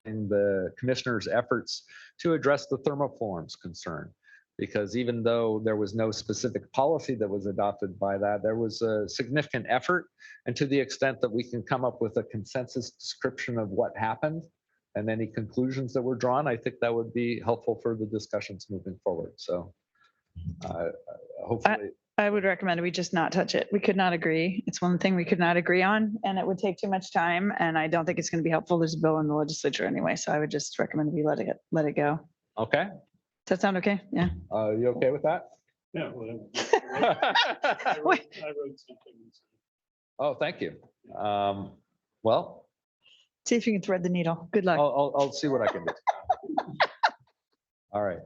the commissioner's efforts to address the thermoforms concern. Because even though there was no specific policy that was adopted by that, there was a significant effort. And to the extent that we can come up with a consensus description of what happened and any conclusions that were drawn, I think that would be helpful for the discussions moving forward. So hopefully. I would recommend we just not touch it. We could not agree. It's one thing we could not agree on, and it would take too much time. And I don't think it's going to be helpful. There's a bill in the legislature anyway. So I would just recommend we let it go. Okay. Does that sound okay? Yeah. You okay with that? Yeah. Well, I wrote something. Oh, thank you. Well, See if you can thread the needle. Good luck. I'll see what I can do. All right.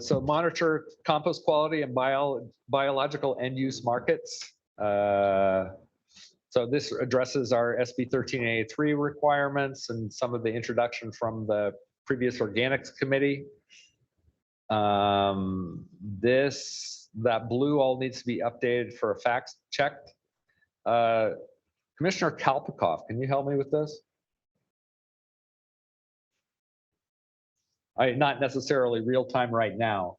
So monitor compost quality and biological end use markets. So this addresses our SB 1383 requirements and some of the introduction from the previous organics committee. That blue all needs to be updated for a fact check. Commissioner Kalpikoff, can you help me with this? Not necessarily real time right now.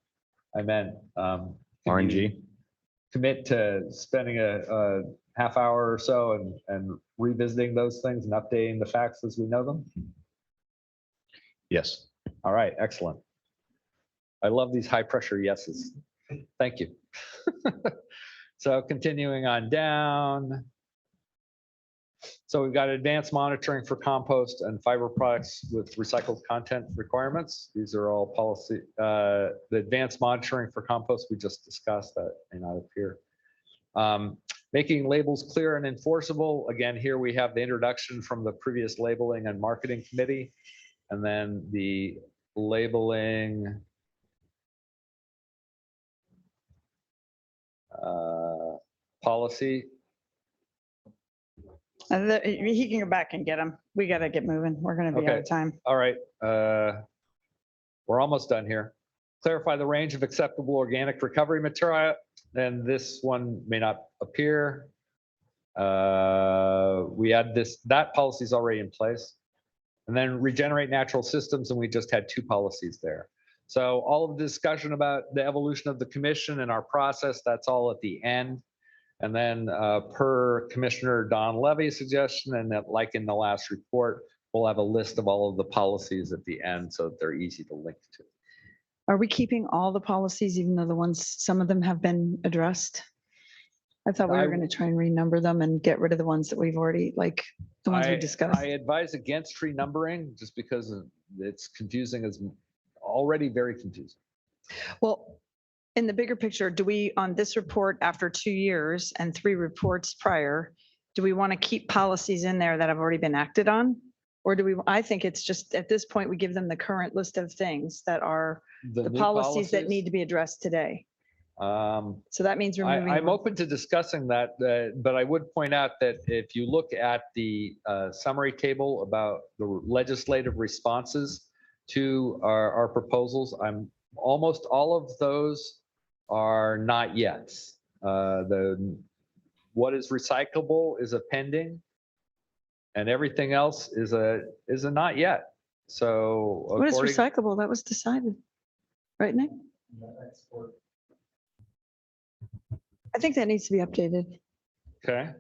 I meant RNG. Commit to spending a half hour or so and revisiting those things and updating the facts as we know them. Yes. All right, excellent. I love these high pressure yeses. Thank you. So continuing on down. So we've got advanced monitoring for compost and fiber products with recycled content requirements. These are all policy. The advanced monitoring for compost we just discussed, that may not appear. Making labels clear and enforceable. Again, here we have the introduction from the previous labeling and marketing committee, and then the labeling policy. He can go back and get them. We got to get moving. We're going to be out of time. All right. We're almost done here. Clarify the range of acceptable organic recovery material. And this one may not appear. We add this, that policy is already in place. And then regenerate natural systems, and we just had 2 policies there. So all of the discussion about the evolution of the commission and our process, that's all at the end. And then per Commissioner Don Levy's suggestion, and that like in the last report, we'll have a list of all of the policies at the end so that they're easy to link to. Are we keeping all the policies, even though the ones, some of them have been addressed? I thought we were going to try and renumber them and get rid of the ones that we've already, like the ones we discussed. I advise against renumbering just because it's confusing, is already very confusing. Well, in the bigger picture, do we, on this report after 2 years and 3 reports prior, do we want to keep policies in there that have already been acted on? Or do we, I think it's just at this point, we give them the current list of things that are the policies that need to be addressed today. So that means removing. I'm open to discussing that, but I would point out that if you look at the summary table about the legislative responses to our proposals, almost all of those are not yet. What is recyclable is a pending, and everything else is a not yet. So what is recyclable? That was decided, right, Nick? I think that needs to be updated. Okay.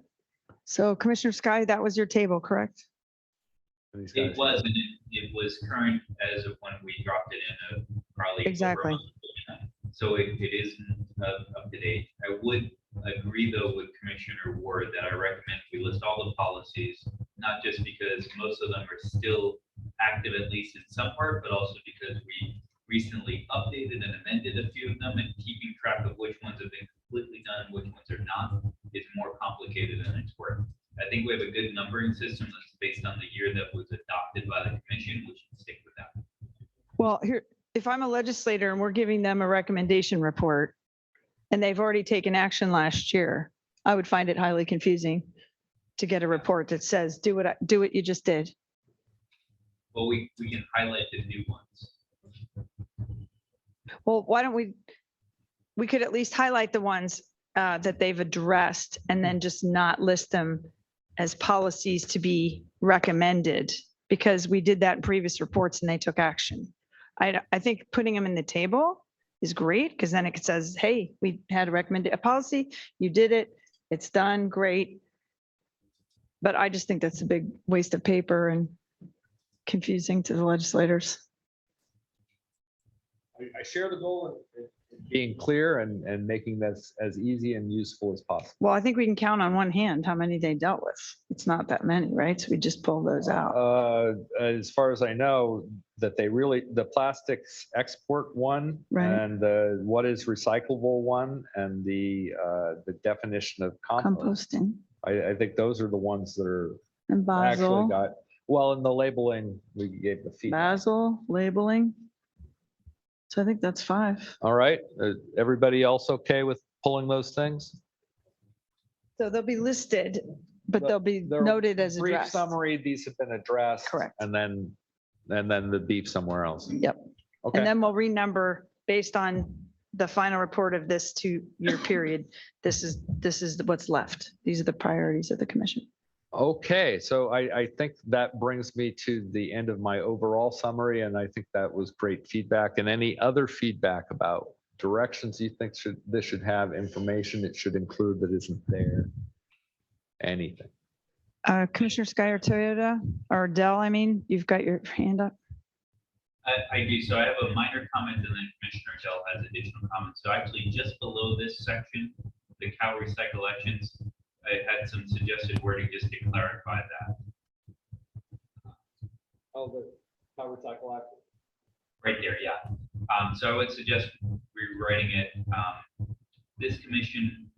So Commissioner Sky, that was your table, correct? It was, and it was current as of when we dropped it in probably. Exactly. So it isn't up to date. I would agree though with Commissioner Ward that I recommend we list all the policies, not just because most of them are still active, at least in some part, but also because we recently updated and amended a few of them, and keeping track of which ones have been completely done, which ones are not, is more complicated than it's worth. I think we have a good numbering system that's based on the year that was adopted by the commission. We should stick with that. Well, here, if I'm a legislator and we're giving them a recommendation report and they've already taken action last year, I would find it highly confusing to get a report that says, do what you just did. Well, we can highlight the new ones. Well, why don't we could at least highlight the ones that they've addressed and then just not list them as policies to be recommended, because we did that in previous reports and they took action. I think putting them in the table is great because then it says, hey, we had a policy, you did it, it's done, great. But I just think that's a big waste of paper and confusing to the legislators. I share the goal of being clear and making this as easy and useful as possible. Well, I think we can count on one hand how many they dealt with. It's not that many, right? So we just pull those out. As far as I know, that the plastics export one Right. and the what is recyclable one and the definition of compost. Composting I think those are the ones that are and actually Basel, got, well, in the labeling, we gave the feedback. Basel labeling. So I think that's 5. All right, everybody else okay with pulling those things? So they'll be listed, but they'll be They're noted as Brief addressed. summary, these have been addressed. Correct. And then the beef somewhere else. Yep. Okay. And then we'll renumber based on the final report of this 2-year period. This is what's left. These are the priorities of the commission. Okay, so I think that brings me to the end of my overall summary, and I think that was great feedback. And any other feedback about directions you think this should have, information it should include that isn't there? Anything? Commissioner Sky or Toyota or Dell, I mean, you've got your hand up. I do. So I have a minor comment and then Commissioner Dell has additional comments. So actually just below this section, the cow recycle actions, I had some suggested wording just to clarify that. Oh, the power cycle act. Right there, yeah. So I would suggest rewriting it. This commission,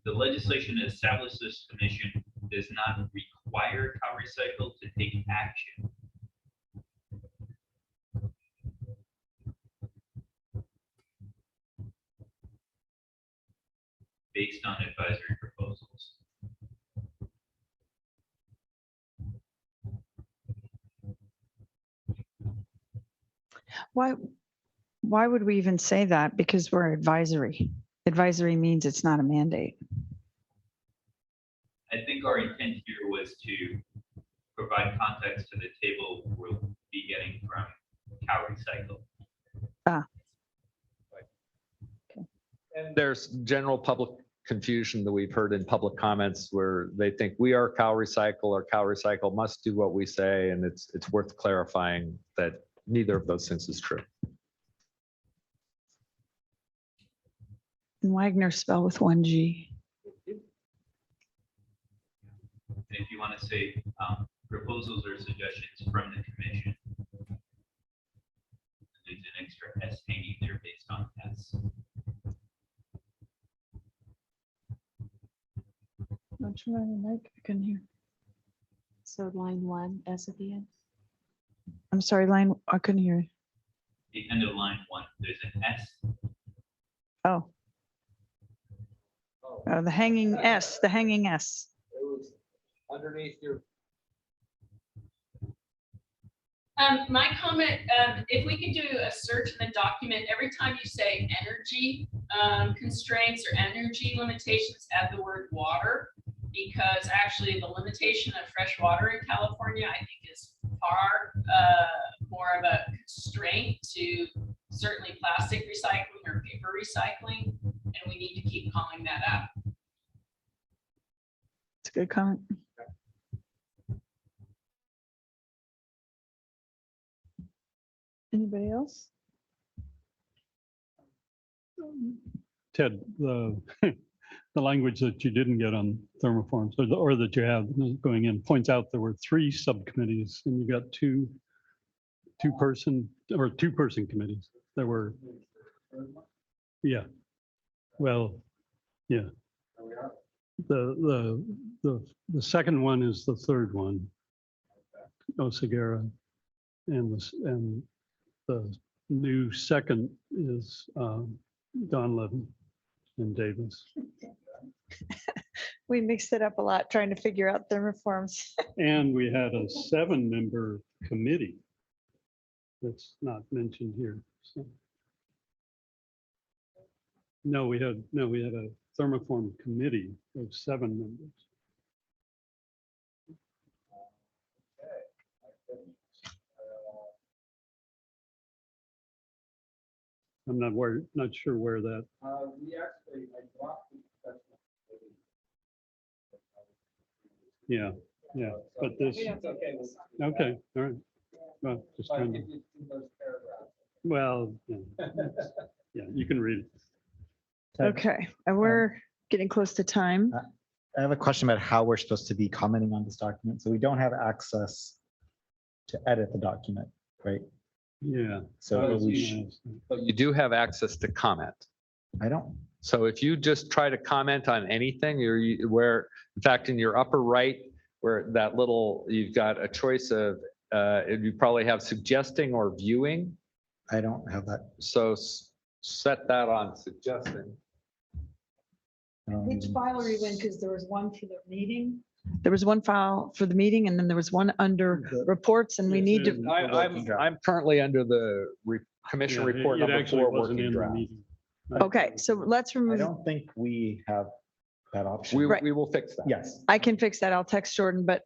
the legislation that established this commission does not require cow recycle to take action. Based on advisory proposals. Why would we even say that? Because we're advisory. Advisory means it's not a mandate. I think our intent here was to provide context to the table we'll be getting from cow recycle. And there's general public confusion that we've heard in public comments where they think we are cow recycle or cow recycle must do what we say, and it's worth clarifying that neither of those things is true. And Wagner spelled with 1 G. And if you want to say proposals or suggestions from the commission, there's an extra S hanging there based on S. I'm trying to make, I couldn't hear. So line 1, S at the end. I'm sorry, line, I couldn't hear. The end of line 1, there's an S. Oh. Oh, the hanging S, the hanging S. It was underneath your. My comment, if we could do a search in the document, every time you say energy constraints or energy limitations, add the word water, because actually the limitation of fresh water in California, I think, is far more of a constraint to certainly plastic recycling or paper recycling, and we need to keep calling that out. It's a good comment. Anybody else? Ted, the language that you didn't get on thermoforms or that you have going in points out there were 3 subcommittees and you got two-person committees. There were, yeah. Well, yeah. The second one is the third one, Oseguera, and the new second is Don Levin and Davis. We mixed it up a lot trying to figure out thermoforms. And we had a 7-member committee that's not mentioned here. So. No, we had a thermoform committee of 7 members. I'm not sure where that, yeah, but this, okay, all right. Well, just trying to, well, yeah, you can read it. Okay, and we're getting close to time. I have a question about how we're supposed to be commenting on this document. So we don't have access to edit the document, right? Yeah. So we should, But you do have access to comment. I don't, So if you just try to comment on anything, where, in fact, in your upper right, where that little, you've got a choice of, you probably have suggesting or viewing. I don't have that. So set that on suggesting. Which file are you in? Because there was one for the meeting. There was one file for the meeting and then there was one under reports and we need to, I'm currently under the commission Yeah, report it number actually 4 wasn't working in the draft. meeting. okay, so let's I remove, don't think we have that option. Right. We will fix that. Yes. I can fix that. I'll text Jordan, but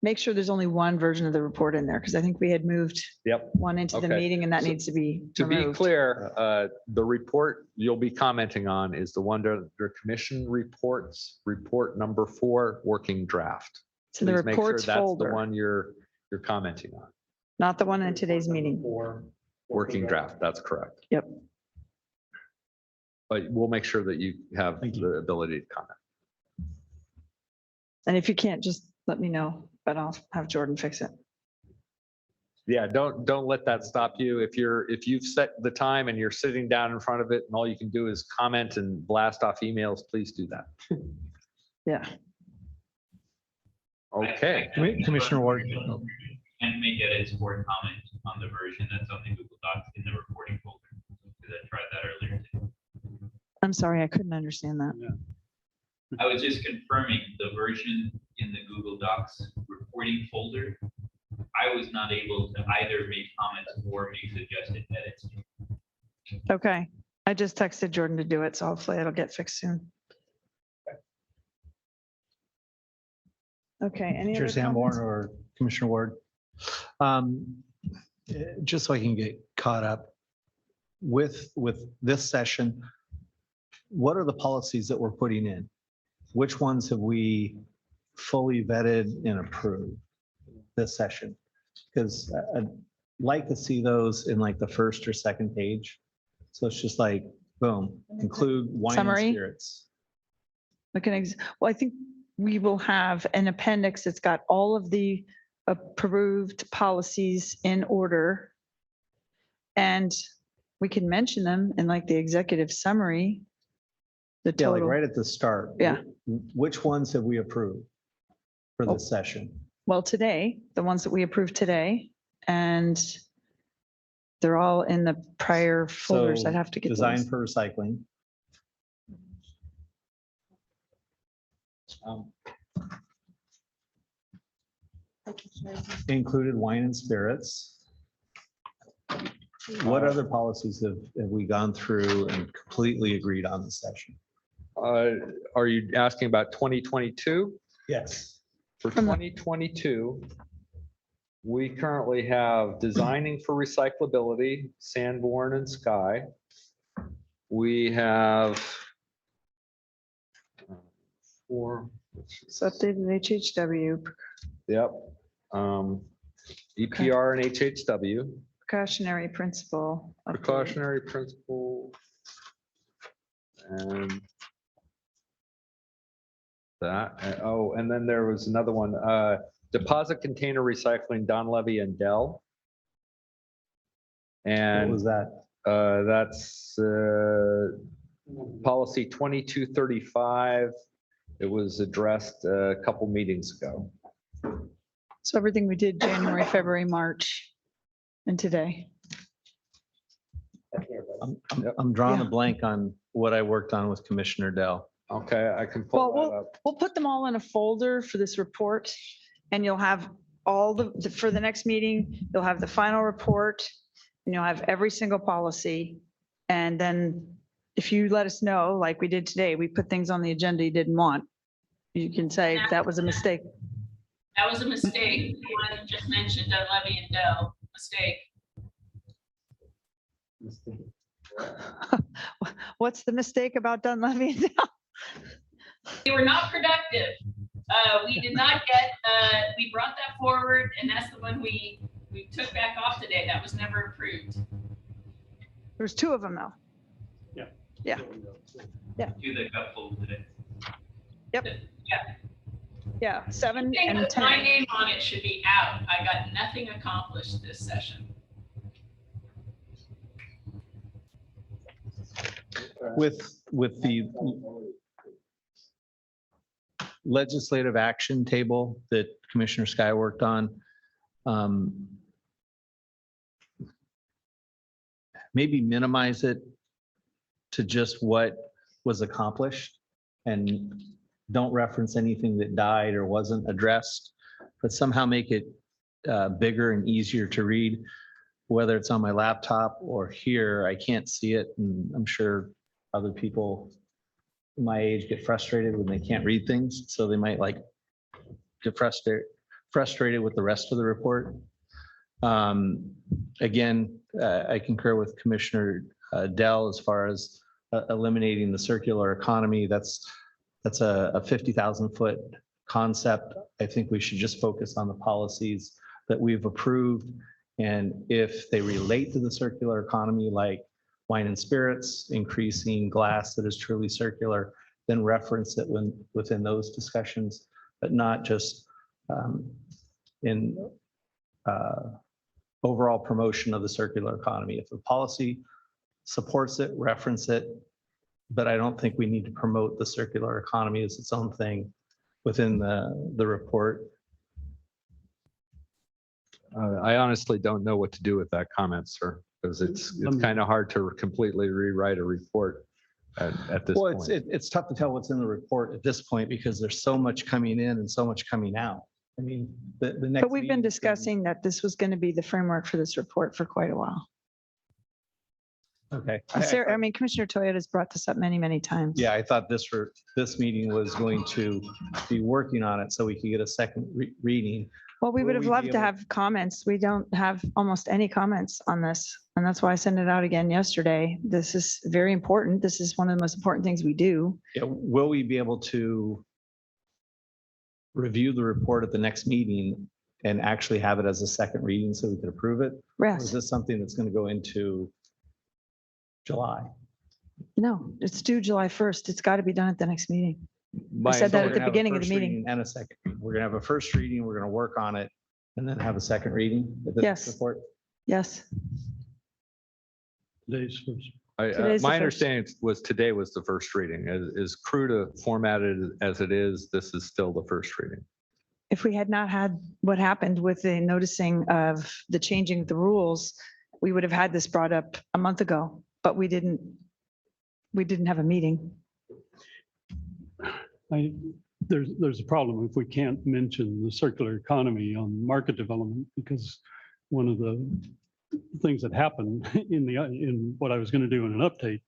make sure there's only one version of the report in there because I think we had moved Yep. one into the Okay. meeting and that So needs to be To be removed. clear, the report you'll be commenting on is the one under commission reports, report number 4, working draft. So the Please make sure reports that's the folder, one you're commenting on. not the one in today's meeting. Working draft, that's correct. Yep. But we'll make sure that you have Thank you. the ability to comment. And if you can't, just let me know, but I'll have Jordan fix it. Yeah, don't let that stop you. If you've set the time and you're sitting down in front of it and all you can do is comment and blast off emails, please do that. Yeah. Okay. Commissioner Ward. And make edits for comment on the version that's on the Google Docs in the reporting folder. Because I tried that earlier today. I'm sorry, I couldn't understand that. I was just confirming the version in the Google Docs reporting folder. I was not able to either make comments or make suggested edits. Okay, I just texted Jordan to do it, so hopefully it'll get fixed soon. Okay, any other Chair Sanborn comments? or Commissioner Ward. Just so I can get caught up with this session, what are the policies that we're putting in? Which ones have we fully vetted and approved this session? Because I'd like to see those in like the first or second page. So it's just like, boom, include wine and Summary? spirits. Well, I think we will have an appendix that's got all of the approved policies in order. And we can mention them in like the executive summary. The Yeah, like total, right at the start. Yeah. Which ones have we approved for this session? well, today, the ones that we approved today, and they're all in the prior folders. So, I'd have to get Design those. for recycling. Included wine and spirits. What other policies have we gone through and completely agreed on this session? Are you asking about 2022? Yes. For From the- 2022, we currently have designing for recyclability, Sanborn and Sky. We have 4, So updated HHW, yep. EPR and HHW, precautionary principle. updated. precautionary principle. And that, oh, and then there was another one, deposit container recycling, Don Levy and Dell. What And was that? that's policy 2235. It was addressed a couple meetings ago. So everything we did January, February, March, and today. I'm drawing a Yeah. blank on what I worked on with Commissioner Dell. Okay, I can pull Well, that up. We'll put them all in a folder for this report and you'll have all for the next meeting, you'll have the final report and you'll have every single policy. And then if you let us know, like we did today, we put things on the agenda you didn't want. You can say that was a mistake. That was a mistake. The one you just mentioned, Levy and Dell, mistake. What's the mistake about Dunleavy and Dow? We were not productive. We did not get, we brought that forward, and that's the one we took back off today. That was never approved. There's two of them though. Yeah. To the couple today. Yeah, 7 Thing and with 10. my name on it should be out. I got nothing accomplished this session. With the legislative action table that Commissioner Sky worked on, maybe minimize it to just what was accomplished and don't reference anything that died or wasn't addressed, but somehow make it bigger and easier to read, whether it's on my laptop or here. I can't see it, and I'm sure other people my age get frustrated when they can't read things, so they might like get frustrated with the rest of the report. Again, I concur with Commissioner Dell as far as eliminating the circular economy. That's a 50,000 foot concept. I think we should just focus on the policies that we've approved. And if they relate to the circular economy, like wine and spirits, increasing glass that is truly circular, then reference it within those discussions, but not just in overall promotion of the circular economy. If the policy supports it, reference it, but I don't think we need to promote the circular economy as its own thing within the report. I honestly don't know what to do with that comment, sir, because it's kind of hard to completely rewrite a report at this Well, point. it's tough to tell what's in the report at this point because there's so much coming in and so much coming out. I mean, the next. But we've been meeting- discussing that this was going to be the framework for this report for quite a while. Okay. Sarah, I mean, Commissioner Toyota's brought this up many, many times. Yeah, I thought this meeting was going to be working on it so we could get a second reading. Well, we Will would have we be loved to able- have comments. We don't have almost any comments on this. And that's why I sent it out again yesterday. This is very important. This is one of the most important things we do. Yeah, will we be able to review the report at the next meeting and actually have it as a second reading so we could approve it? Or is Yes, this something that's going to go into July? no, it's due July 1st. It's got to be done at the next meeting. My- said So that we're at the gonna have a beginning of the first meeting. reading and a second. We're going to have a first reading, we're going to work on it, and then have a second reading of this Yes. report. Yes, Today's first. Today's the My first. understanding was today was the first reading. As crude formatted as it is, this is still the first reading. if we had not had what happened with the noticing of the changing of the rules, we would have had this brought up a month ago, but we didn't have a meeting. There's a problem if we can't mention the circular economy on market development, because one of the things that happened in what I was going to do in an update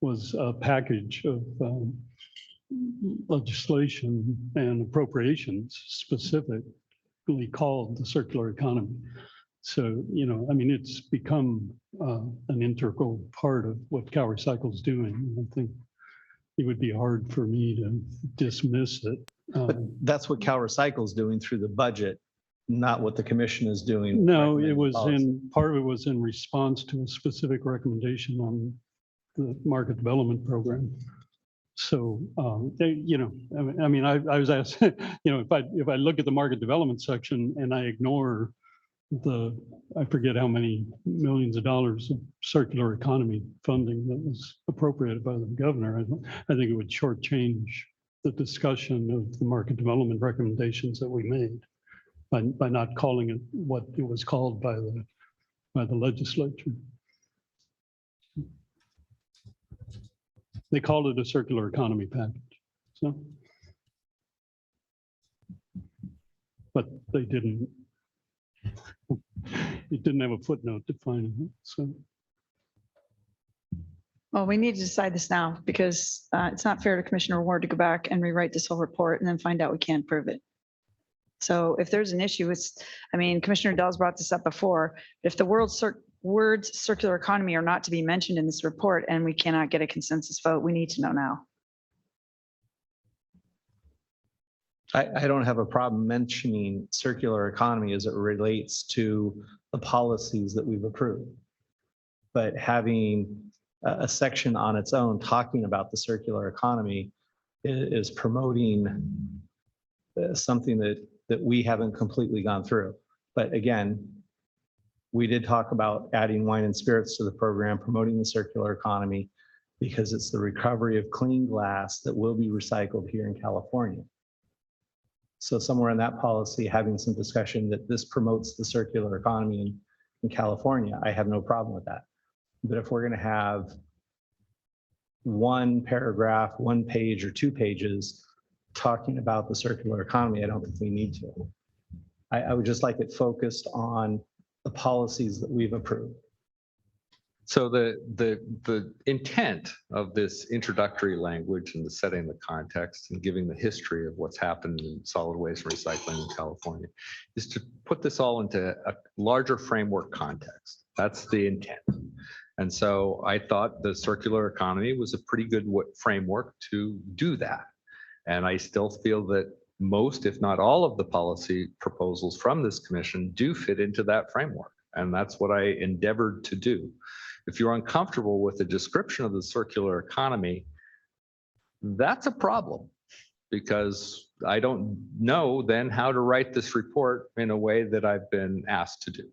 was a package of legislation and appropriations specifically called the circular economy. So, I mean, it's become an integral part of what Cal Recycle is doing. I think it would be hard for me to dismiss it. But that's what Cal Recycle is doing through the budget, not what the commission is doing. No, it recommending was policy. part of it was in response to a specific recommendation on the market development program. So, I mean, I was asked, if I look at the market development section and I ignore I forget how many millions of dollars of circular economy funding that was appropriated by the governor, I think it would shortchange the discussion of the market development recommendations that we made by not calling it what it was called by the legislature. They called it a circular economy package. So, but they didn't. It didn't have a footnote defining it. So, Well, we need to decide this now because it's not fair to Commissioner Ward to go back and rewrite this whole report and then find out we can't prove it. So if there's an issue, Commissioner Dell's brought this up before. If the world words circular economy are not to be mentioned in this report and we cannot get a consensus vote? We need to know now. I don't have a problem mentioning circular economy as it relates to the policies that we've approved. But having a section on its own talking about the circular economy is promoting something that we haven't completely gone through. But again, we did talk about adding wine and spirits to the program, promoting the circular economy, because it's the recovery of clean glass that will be recycled here in California. So somewhere in that policy, having some discussion that this promotes the circular economy in California, I have no problem with that. But if we're going to have one paragraph, 1 page or 2 pages talking about the circular economy, I don't think we need to. I would just like it focused on the policies that we've approved. So the intent of this introductory language and the setting the context and giving the history of what's happened in solid waste recycling in California is to put this all into a larger framework context. That's the intent. And so I thought the circular economy was a pretty good framework to do that. And I still feel that most, if not all, of the policy proposals from this commission do fit into that framework. And that's what I endeavored to do. If you're uncomfortable with the description of the circular economy, that's a problem, because I don't know then how to write this report in a way that I've been asked to do.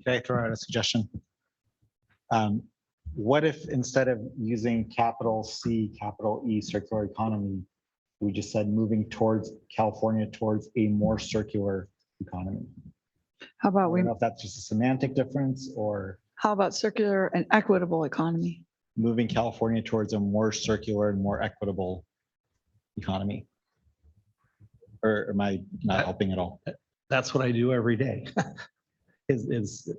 Okay, throw out a suggestion. What if instead of using capital C, capital E, circular economy, we just said moving towards California towards a more circular economy? How I about don't know if that's just a semantic difference or how about circular and equitable economy? moving California towards a more circular and more equitable economy. Or am I not helping at all? That's what I do every day, is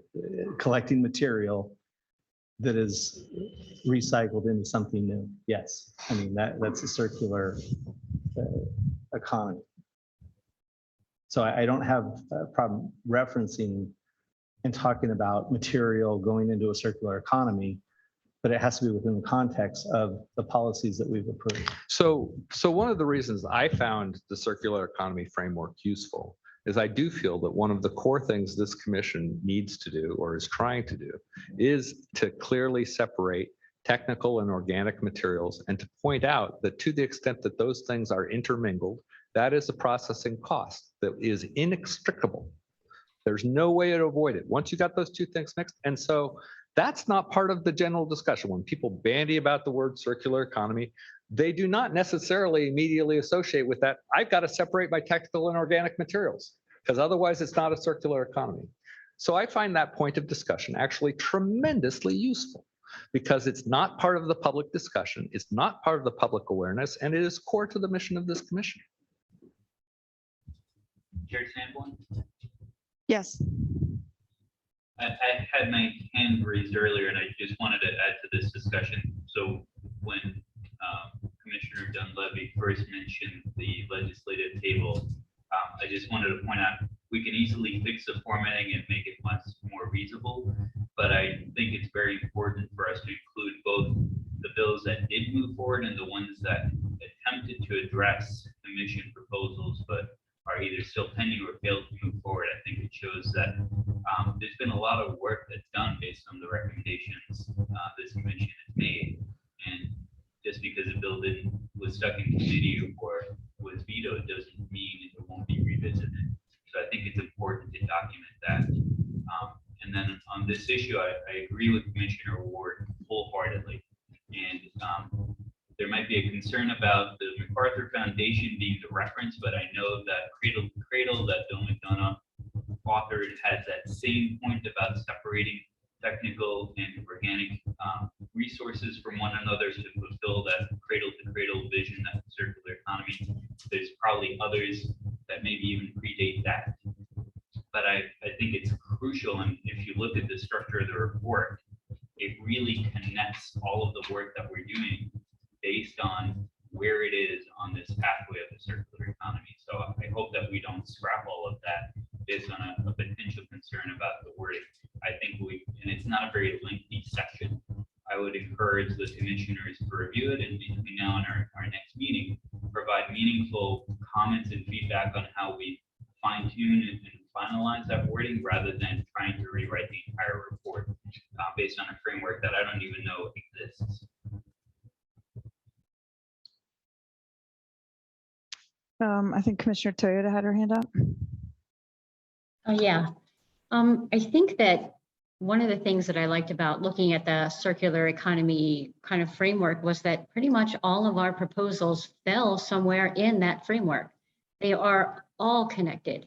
collecting material that is recycled into something new. Yes, I mean, that's a circular economy. So I don't have a problem referencing and talking about material going into a circular economy, but it has to be within the context of the policies that we've approved. So one of the reasons I found the circular economy framework useful is I do feel that one of the core things this commission needs to do, or is trying to do, is to clearly separate technical and organic materials, and to point out that to the extent that those things are intermingled, that is a processing cost that is inextricable. There's no way to avoid it once you got those two things mixed. And so that's not part of the general discussion. When people bandy about the word circular economy, they do not necessarily immediately associate with that, I've got to separate my technical and organic materials, because otherwise it's not a circular economy. So I find that point of discussion actually tremendously useful, because it's not part of the public discussion, it's not part of the public awareness, and it is core to the mission of this commission. Chair Sanborn? Yes. I had my hand raised earlier, and I just wanted to add to this discussion. So when Commissioner Dunleavy first mentioned the legislative table, I just wanted to point out we can easily fix the formatting and make it much more reasonable, but I think it's very important for us to include both the bills that did move forward and the ones that attempted to address commission proposals but are either still pending or failed to move forward. I think it shows that there's been a lot of work that's done based on the recommendations this commission has made. And just because a bill was stuck in committee or was vetoed doesn't mean it won't be revisited. So I think it's important to document that. And then on this issue, I agree with Commissioner Ward wholeheartedly. And there might be a concern about the MacArthur Foundation being the reference, but I know that Cradle to Cradle that Bill McDonough authored has that same point about separating technical and organic resources from one another to fulfill that cradle to cradle vision, that circular economy. There's probably others that maybe even predate that. But I think it's crucial, and if you look at the structure of the report, it really connects all of the work that we're doing based on where it is on this pathway of the circular economy. So I hope that we don't scrap all of that based on a potential concern about the wording. I think and it's not a very lengthy section. I would encourage the commissioners to review it and between now and our next meeting, provide meaningful comments and feedback on how we fine tune and finalize that wording rather than trying to rewrite the entire report based on a framework that I don't even know exists. I think Commissioner Toyota had her hand up. Oh, yeah. I think that one of the things that I liked about looking at the circular economy kind of framework was that pretty much all of our proposals fell somewhere in that framework. They are all connected.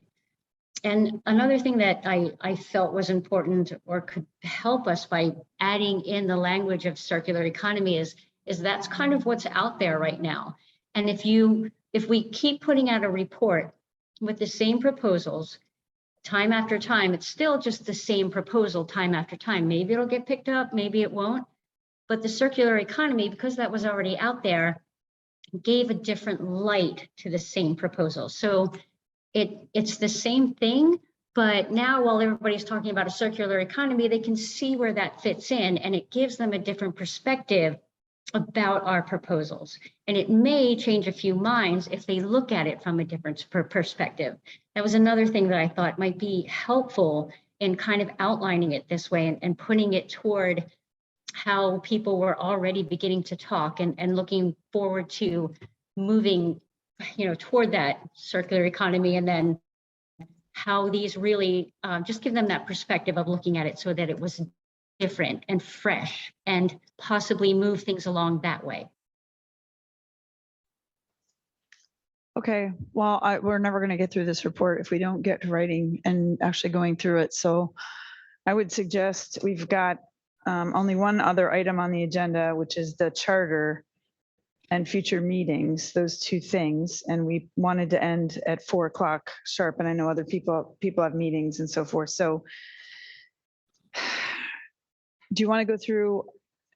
And another thing that I felt was important or could help us by adding in the language of circular economy is that's kind of what's out there right now. And if we keep putting out a report with the same proposals time after time, it's still just the same proposal time after time. Maybe it'll get picked up, maybe it won't. But the circular economy, because that was already out there, gave a different light to the same proposal. So it's the same thing, but now while everybody's talking about a circular economy, they can see where that fits in, and it gives them a different perspective about our proposals. And it may change a few minds if they look at it from a different perspective. That was another thing that I thought might be helpful in kind of outlining it this way and putting it toward how people were already beginning to talk and looking forward to moving, toward that circular economy, and then how these really just give them that perspective of looking at it so that it was different and fresh and possibly move things along that way. Okay, well, we're never going to get through this report if we don't get to writing and actually going through it. So I would suggest we've got only one other item on the agenda, which is the charter and future meetings, those two things. And we wanted to end at 4 o'clock sharp. And I know other people have meetings and so forth. So do you want to go through,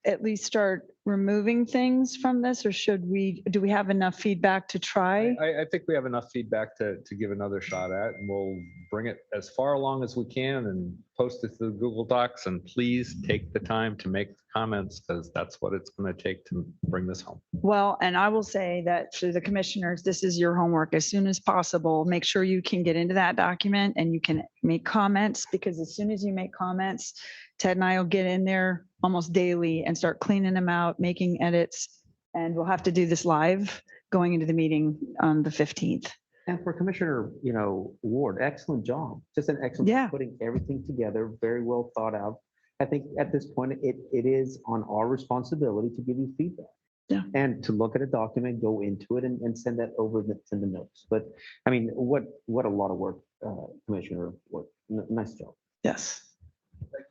at least start removing things from this, or do we have enough feedback to try? I think we have enough feedback to give another shot at, and we'll bring it as far along as we can and post it to Google Docs. And please take the time to make comments, because that's what it's going to take to bring this home. Well, and I will say that to the commissioners, this is your homework. As soon as possible, make sure you can get into that document and you can make comments, because as soon as you make comments, Ted and I will get in there almost daily and start cleaning them out, making edits, and we'll have to do this live going into the meeting on the 15th. And for Commissioner, Ward, excellent job. Just an excellent Yeah. job putting everything together, very well thought out. I think at this point, it is on our responsibility to give you feedback. Yeah. And to look at a document, go into it and send that over in the notes. But I mean, what a lot of work, Commissioner Ward. Nice job. Yes.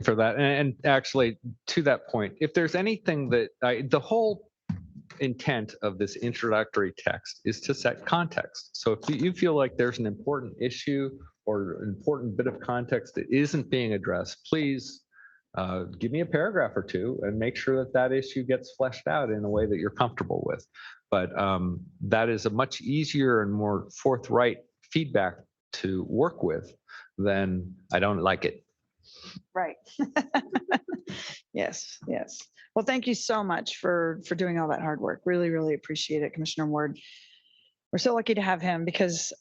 For that. And actually, to that point, if there's anything that the whole intent of this introductory text is to set context. So if you feel like there's an important issue or an important bit of context that isn't being addressed, please give me a paragraph or two and make sure that that issue gets fleshed out in a way that you're comfortable with. But that is a much easier and more forthright feedback to work with than I don't like it. Right. Yes, yes. Well, thank you so much for doing all that hard work. Really, really appreciate it, Commissioner Ward. We're so lucky to have him, because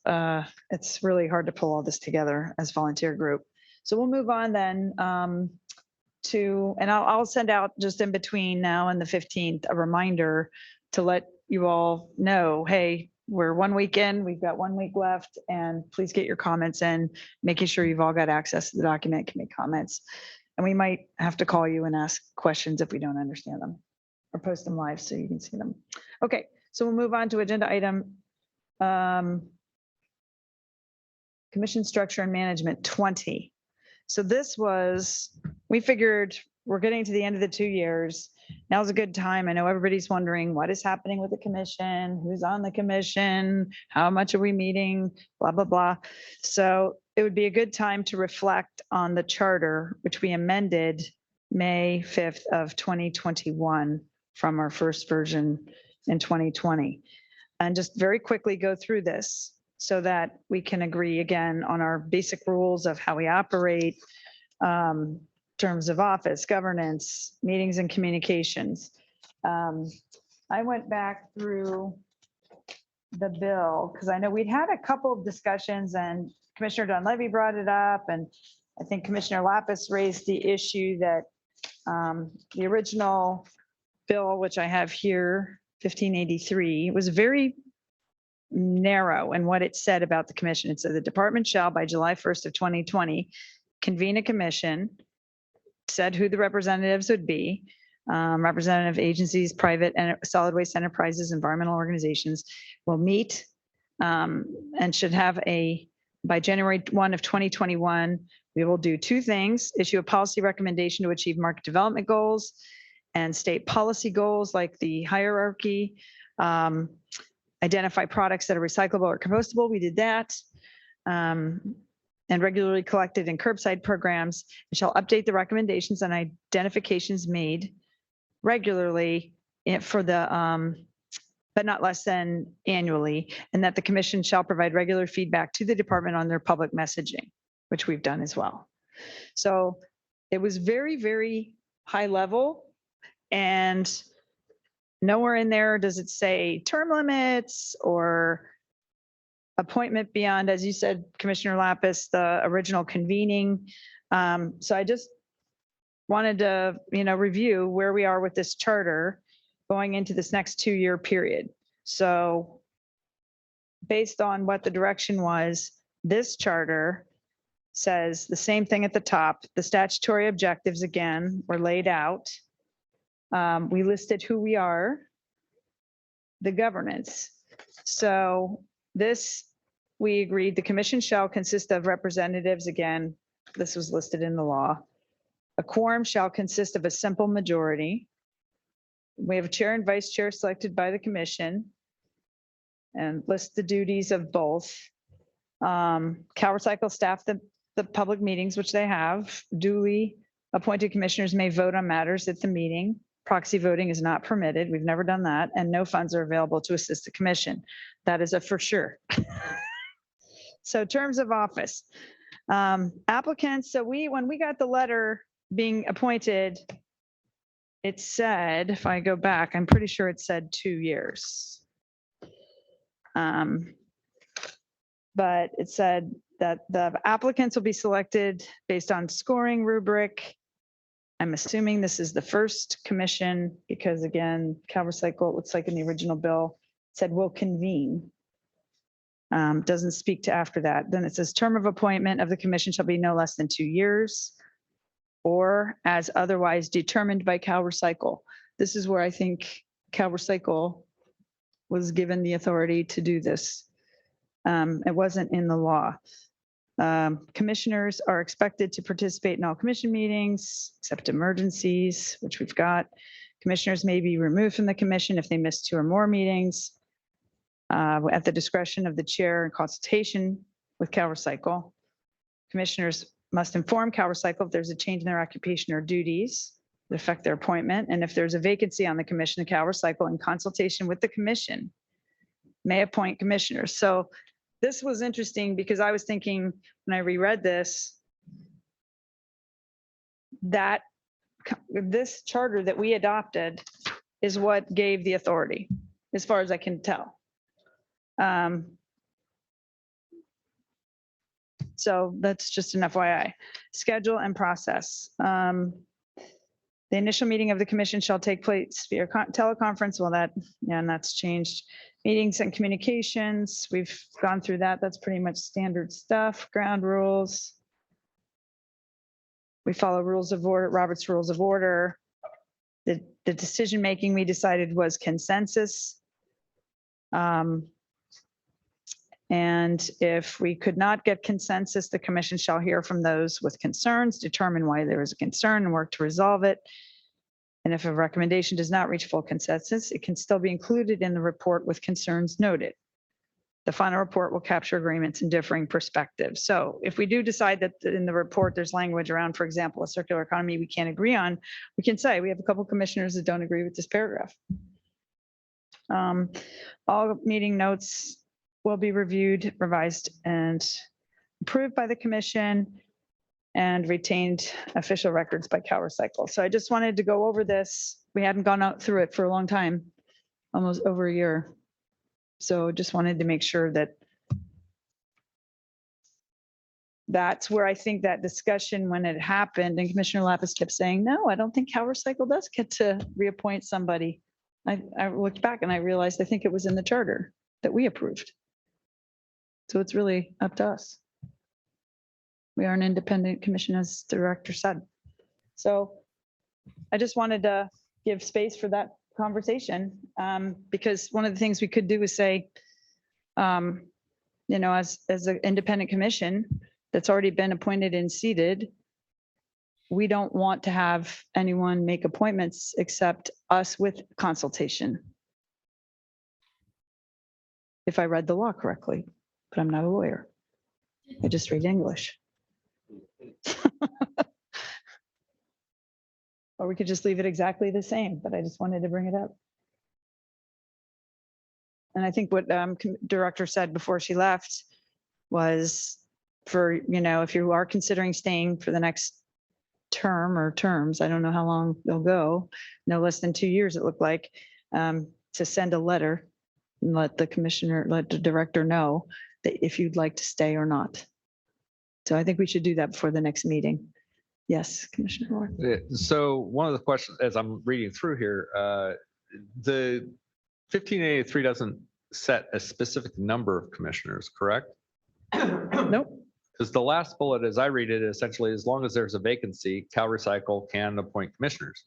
it's really hard to pull all this together as volunteer group. So we'll move on then and I'll send out just in between now and the 15th, a reminder to let you all know, hey, we're 1 week in, we've got 1 week left, and please get your comments in, making sure you've all got access to the document, can make comments. And we might have to call you and ask questions if we don't understand them, or post them live so you can see them. Okay, so we'll move on to agenda item commission structure and management 20. So this was, we figured we're getting to the end of the 2 years. Now's a good time. I know everybody's wondering what is happening with the commission, who's on the commission, how much are we meeting, blah, blah, blah. So it would be a good time to reflect on the charter, which we amended May 5th of 2021 from our first version in 2020. And just very quickly go through this. so that we can agree again on our basic rules of how we operate, terms of office, governance, meetings and communications. I went back through the bill because I know we'd had a couple of discussions and Commissioner Dunleavy brought it up, and I think Commissioner Lapis raised the issue that the original bill, which I have here, 1583, was very narrow in what it said about the commission. It said the department shall by July 1st of 2020 convene a commission, said who the representatives would be, representative agencies, private and solid waste enterprises, environmental organizations will meet and should have by January 1 of 2021, we will do two things: issue a policy recommendation to achieve market development goals and state policy goals like the hierarchy, identify products that are recyclable or compostable. We did that. And regularly collected in curbside programs, and shall update the recommendations and identifications made regularly for the, but not less than annually, and that the commission shall provide regular feedback to the department on their public messaging, which we've done as well. So it was very, very high level, and nowhere in there does it say term limits or appointment beyond, as you said, Commissioner Lapis, the original convening. So I just wanted to, review where we are with this charter going into this next 2-year period. So based on what the direction was, this charter says the same thing at the top. The statutory objectives, again, were laid out. We listed who we are, the governance. So this, we agreed, the commission shall consist of representatives. Again, this was listed in the law. A quorum shall consist of a simple majority. We have a chair and vice chair selected by the commission and list the duties of both. CalRecycle staff, the public meetings, which they have. Duly appointed commissioners may vote on matters at the meeting. Proxy voting is not permitted. We've never done that. And no funds are available to assist the commission. That is a for sure. So terms of office. Applicants, so when we got the letter being appointed, it said, if I go back, I'm pretty sure it said 2 years. But it said that the applicants will be selected based on scoring rubric. I'm assuming this is the first commission because, again, CalRecycle, it looks like in the original bill, said will convene. Doesn't speak to after that. Then it says term of appointment of the commission shall be no less than 2 years or as otherwise determined by CalRecycle. This is where I think CalRecycle was given the authority to do this. It wasn't in the law. Commissioners are expected to participate in all commission meetings except emergencies, which we've got. Commissioners may be removed from the commission if they miss 2 or more meetings at the discretion of the chair in consultation with CalRecycle. Commissioners must inform CalRecycle if there's a change in their occupation or duties that affect their appointment. And if there's a vacancy on the commission, CalRecycle in consultation with the commission may appoint commissioners. So this was interesting because I was thinking when I reread this, that this charter that we adopted is what gave the authority, as far as I can tell. So that's just an FYI. Schedule and process. The initial meeting of the commission shall take place via teleconference. Well, and that's changed. Meetings and communications, we've gone through that. That's pretty much standard stuff. Ground rules. We follow rules of order, Robert's Rules of Order. The decision-making we decided was consensus. And if we could not get consensus, the commission shall hear from those with concerns, determine why there is a concern and work to resolve it. And if a recommendation does not reach full consensus, it can still be included in the report with concerns noted. The final report will capture agreements and differing perspectives. So if we do decide that in the report, there's language around, for example, a circular economy we can't agree on, we can say we have a couple commissioners that don't agree with this paragraph. All meeting notes will be reviewed, revised, and approved by the commission and retained official records by Cal Recycle. So I just wanted to go over this. We hadn't gone out through it for a long time, almost over a year. So just wanted to make sure that that's where I think that discussion, when it happened, and Commissioner Lapis kept saying, no, I don't think Cal Recycle does get to reappoint somebody. I looked back and I realized I think it was in the charter that we approved. So it's really up to us. We are an independent commission, as the director said. So I just wanted to give space for that conversation, because one of the things we could do is say, you know, as an independent commission that's already been appointed and seated, we don't want to have anyone make appointments except us with consultation. If I read the law correctly, but I'm not a lawyer. I just read English. Or we could just leave it exactly the same, but I just wanted to bring it up. And I think what director said before she left was, for, you know, if you are considering staying for the next term or terms, I don't know how long they'll go, no less than 2 years it looked like, to send a letter and let the commissioner, let the director know that if you'd like to stay or not. So I think we should do that before the next meeting. Yes, Commissioner Moore. So one of the questions, as I'm reading through here, the 1583 doesn't set a specific number of commissioners, correct? Nope. Because the last bullet, as I read it, essentially, as long as there's a vacancy, Cal Recycle can appoint commissioners.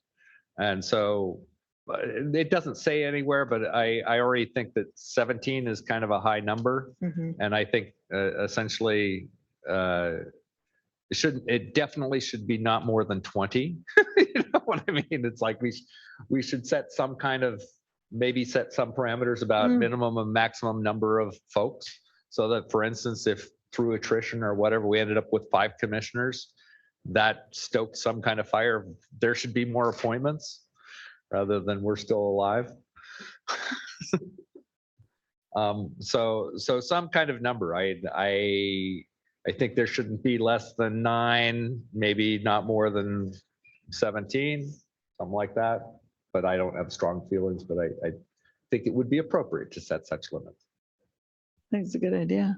And so it doesn't say anywhere, but I already think that 17 is kind of a high number. And I think essentially it definitely should be not more than 20. You know what I mean? It's like we should set some kind of, maybe set some parameters about minimum and maximum number of folks. So that, for instance, if through attrition or whatever, we ended up with 5 commissioners, that stoked some kind of fire. There should be more appointments rather than we're still alive. So some kind of number. I think there shouldn't be less than 9, maybe not more than 17, something like that. But I don't have strong feelings, but I think it would be appropriate to set such limits. I think it's a good idea.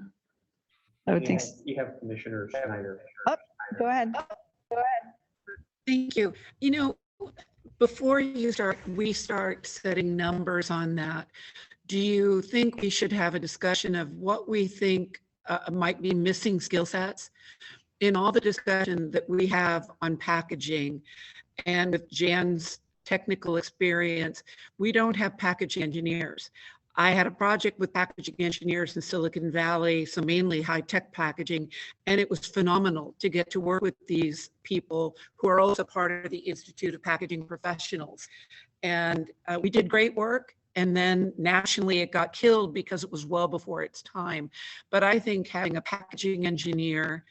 I would think. You have Commissioner Schneider. Go ahead. Thank you. You know, before we start setting numbers on that, do you think we should have a discussion of what we think might be missing skill sets? In all the discussion that we have on packaging and with Jan's technical experience, we don't have packaging engineers. I had a project with packaging engineers in Silicon Valley, so mainly high-tech packaging, and it was phenomenal to get to work with these people who are also part of the Institute of Packaging Professionals. And we did great work, and then nationally it got killed because it was well before its time. But I think having a packaging engineer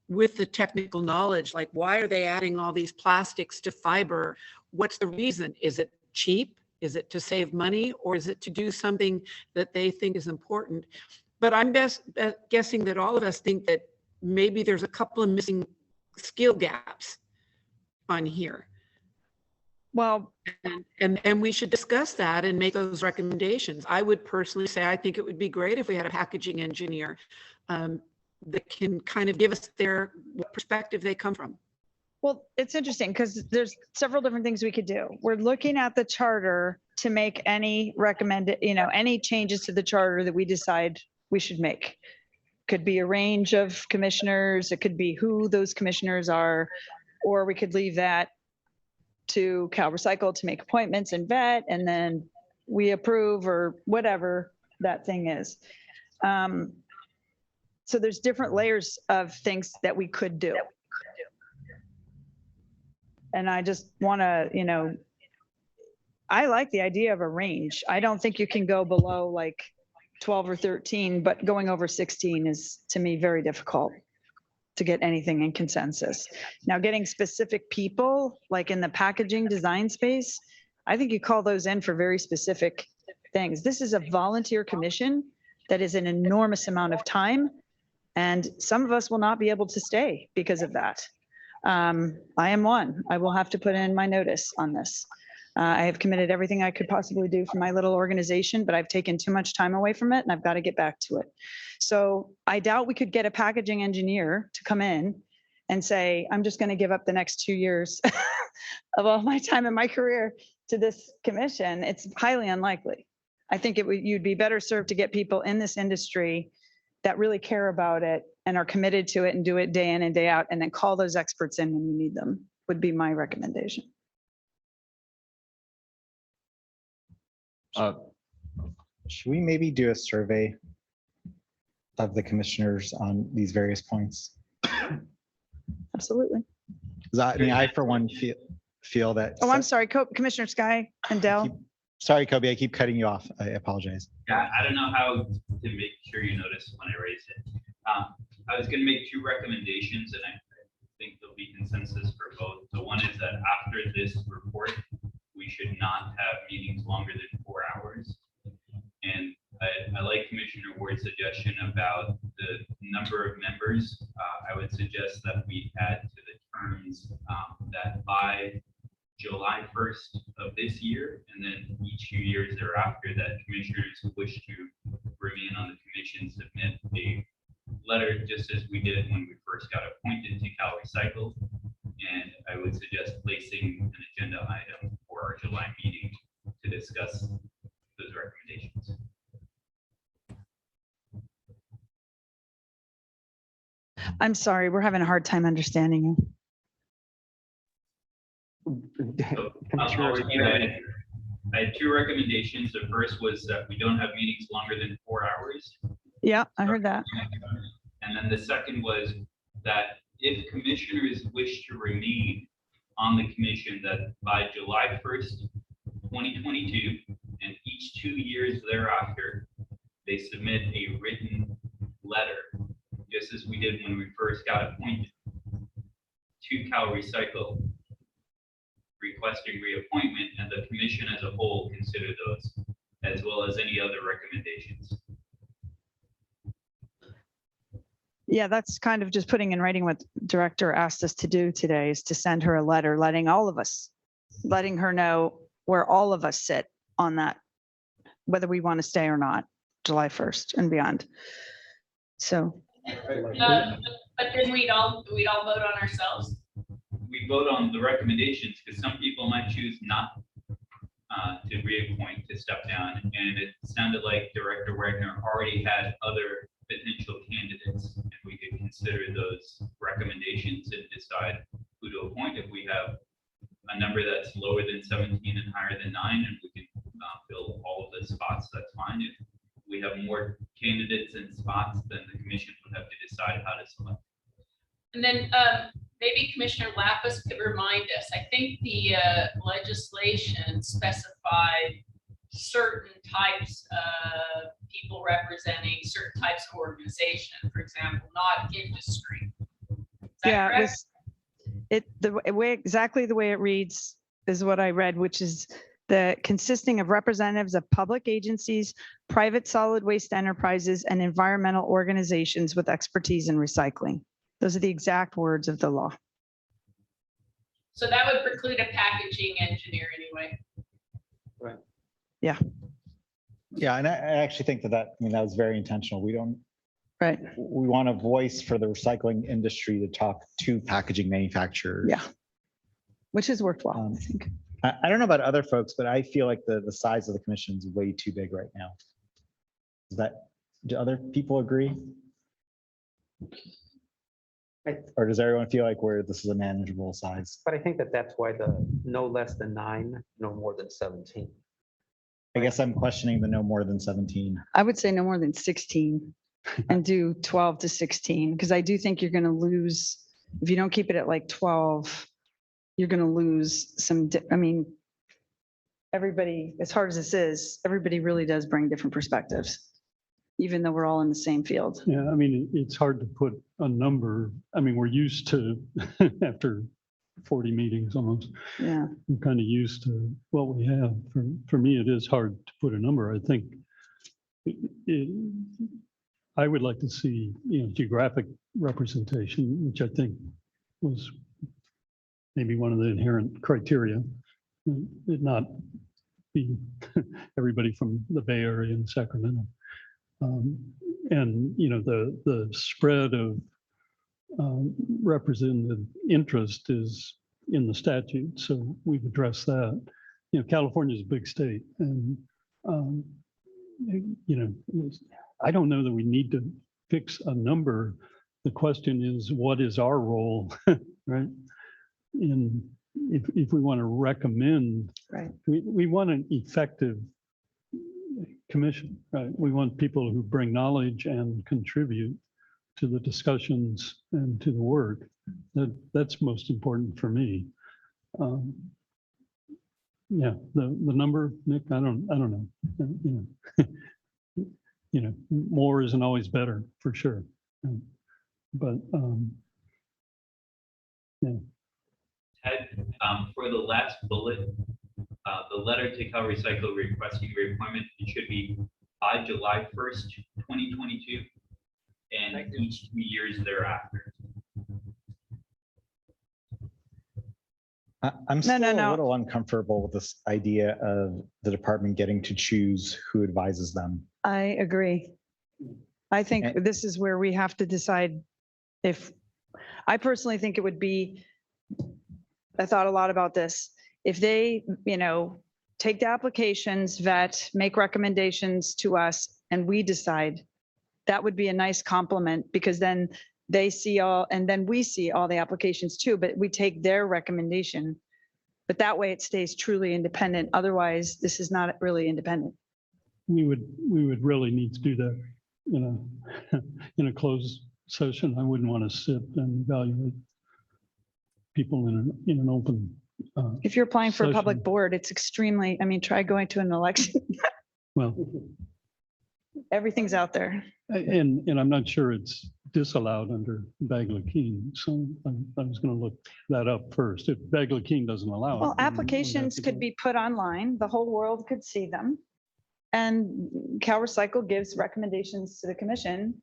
with the technical knowledge, like why are they adding all these plastics to fiber? What's the reason? Is it cheap? Is it to save money, or is it to do something that they think is important? But I'm guessing that all of us think that maybe there's a couple of missing skill gaps on here. Well, and we should discuss that and make those recommendations. I would personally say I think it would be great if we had a packaging engineer that can kind of give us their perspective they come from. well, it's interesting because there's several different things we could do. We're looking at the charter to make any recommended, any changes to the charter that we decide we should make. Could be a range of commissioners. It could be who those commissioners are, or we could leave that to Cal Recycle to make appointments and vet, and then we approve or whatever that thing is. So there's different layers of things that we could do. And I just want to, I like the idea of a range. I don't think you can go below like 12 or 13, but going over 16 is, to me, very difficult to get anything in consensus. Now, getting specific people, like in the packaging design space, I think you call those in for very specific things. This is a volunteer commission That is an enormous amount of time. And some of us will not be able to stay because of that. I am one. I will have to put in my notice on this. I have committed everything I could possibly do for my little organization, but I've taken too much time away from it and I've got to get back to it. So I doubt we could get a packaging engineer to come in and say, I'm just going to give up the next 2 years of all my time in my career to this commission. It's highly unlikely. I think you'd be better served to get people in this industry that really care about it and are committed to it and do it day in and day out, and then call those experts in when you need them, would be my recommendation. Should we maybe do a survey of the commissioners on these various points? Absolutely. 'Cause I mean, I for one feel that. Oh, I'm sorry, Commissioner Sky and Dell. Sorry, Kobe, I keep cutting you off. I apologize. Yeah, I don't know how to make sure you notice when I raise it. I was gonna make 2 recommendations, and I think there'll be consensus for both. So one is that after this report, we should not have meetings longer than 4 hours. And I like Commissioner Ward's suggestion about the number of members. I would suggest that we add to the terms that by July 1st of this year, and then each 2 years thereafter, that commissioners who wish to remain on the commission submit a letter, just as we did when we first got appointed to Cal Recycle. And I would suggest placing an agenda item for our July meeting to discuss those recommendations. I'm sorry, we're having a hard time understanding you. So, I'll repeat that. I had 2 recommendations. The first was that we don't have meetings longer than 4 hours. Yeah, I heard that. And then the second was that if commissioners wish to remain on the commission, that by July 1st, 2022, and each 2 years thereafter, they submit a written letter, just as we did when we first got appointed, to Cal Recycle, requesting reappointment, and the commission as a whole consider those, as well as any other recommendations. Yeah, that's kind of just putting in writing what director asked us to do today, is to send her a letter letting all of us, letting her know where all of us sit on that, whether we want to stay or not, July 1st and beyond. So. But then we'd all vote on ourselves. We vote on the recommendations because some people might choose not to reappoint, to step down. And it sounded like Director Wagner already had other potential candidates, and we could consider those recommendations and decide who to appoint. If we have a number that's lower than 17 and higher than 9, and we can fill all of the spots, that's fine. If we have more candidates and spots, then the commission would have to decide how to select. And then maybe Commissioner Lapis could remind us, I think the legislation specified certain types of people representing certain types of organization, for example, not industry. Is that Yeah, correct? the way, exactly the way it reads is what I read, which is consisting of representatives of public agencies, private solid waste enterprises, and environmental organizations with expertise in recycling. Those are the exact words of the law. So that would preclude a packaging engineer anyway. Right. Yeah. Yeah, and I actually think that I mean, that was very intentional. We don't, Right. we want a voice for the recycling industry to talk to packaging manufacturers. Yeah. Which has worked well, I think. I don't know about other folks, but I feel like the size of the commission is way too big right now. Do other people agree? Or does everyone feel like this is a manageable size? But I think that that's why the no less than 9, no more than 17. I guess I'm questioning the no more than 17. I would say no more than 16 and do 12 to 16, because I do think you're going to lose, if you don't keep it at like 12, you're going to lose some, I mean, everybody, as hard as this is, everybody really does bring different perspectives, even though we're all in the same field. Yeah, I mean, it's hard to put a number. I mean, we're used to, after 40 meetings almost, Yeah. we're kind of used to what we have. For me, it is hard to put a number. I think I would like to see, geographic representation, which I think was maybe one of the inherent criteria. It not be everybody from the Bay Area and Sacramento. And, the spread of represented interest is in the statute, so we've addressed that. California is a big state, and I don't know that we need to fix a number. The question is, what is our role, right? And if we want to recommend, Right. we want an effective commission, right? We want people who bring knowledge and contribute to the discussions and to the work. That's most important for me. Yeah, the number, Nick, I don't know. More isn't always better, for sure. But yeah. Ted, for the last bullet, the letter to Cal Recycle requesting reappointment, it should be by July 1st, 2022, and each 2 years thereafter. I'm still no. a little uncomfortable with this idea of the department getting to choose who advises them. I agree. I think And- this is where we have to decide if, I personally think it would be, I thought a lot about this. If they, take the applications, vet, make recommendations to us, and we decide, that would be a nice compliment, because then they see all, and then we see all the applications too, but we take their recommendation. But that way it stays truly independent. Otherwise, this is not really independent. We would really need to do that, in a closed session. I wouldn't want to sit and evaluate people in an open. If you're applying for a public Session. board, it's extremely, try going to an election. Well, Everything's out there. and I'm not sure it's disallowed under Bagley-Keene, so I was going to look that up first. If Bagley-Keene doesn't allow it. Well, then we'd have applications to could go- be put online. The whole world could see them. And Cal Recycle gives recommendations to the commission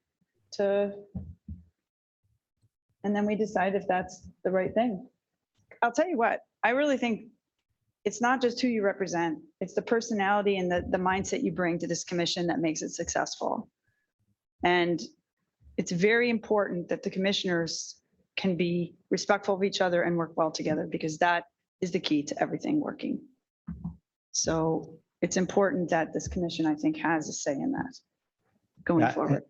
and then we decide if that's the right thing. I'll tell you what, I really think it's not just who you represent, it's the personality and the mindset you bring to this commission that makes it successful. And it's very important that the commissioners can be respectful of each other and work well together, because that is the key to everything working. So it's important that this commission, I think, has a say in that going Yeah, forward.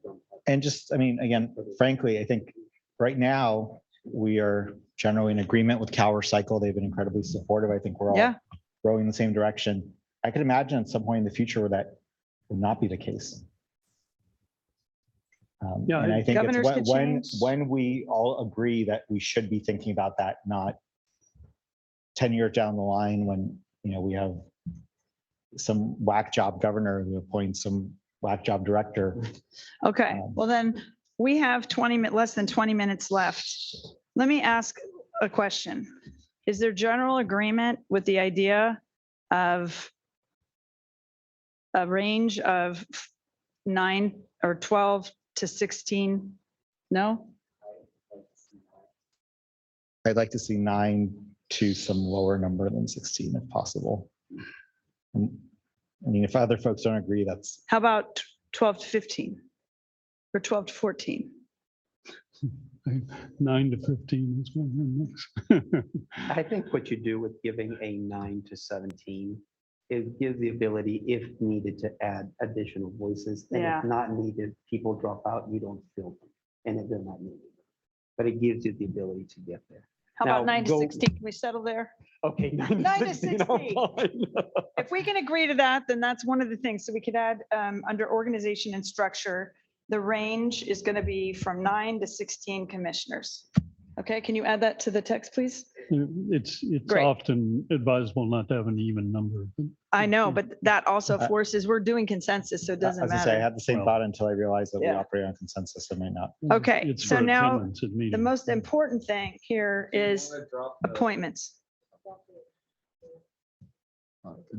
And just, again, frankly, I think right now we are generally in agreement with Cal Recycle. They've been incredibly supportive. I think we're all Yeah. rowing in the same direction. I could imagine at some point in the future where that would not be the case. Yeah, And I think Governors could it's change. when we all agree that we should be thinking about that, not 10 years down the line when, we have some whack job governor who appoints some whack job director. Okay, well then, we have less than 20 minutes left. Let me ask a question. Is there general agreement with the idea of a range of 9 or 12 to 16? No? I'd like to see 9 to some lower number than 16 if possible. If other folks don't agree, that's, How about 12 to 15? Or 12 to 14? 9 to 15 is what we're next. I think what you do with giving a 9 to 17, it gives the ability, if needed, to add additional voices. And Yeah. if not needed, people drop out, you don't fill them, and if they're not needed. But it gives you the ability to get there. How about Now, 9 to go- 16? Can we settle there? Okay. 9 to 16. If we can agree to that, then that's one of the things. So we could add under organization and structure, the range is going to be from 9 to 16 commissioners. Okay, can you add that to the text, please? It's Great. often advisable not to have an even number. I know, but that also forces, we're doing consensus, so it doesn't as I say, I matter. had the same Well- thought until I realized that we Yeah. operate on consensus and may not. Okay, It's so for now attendance at The meetings. most important thing here is appointments.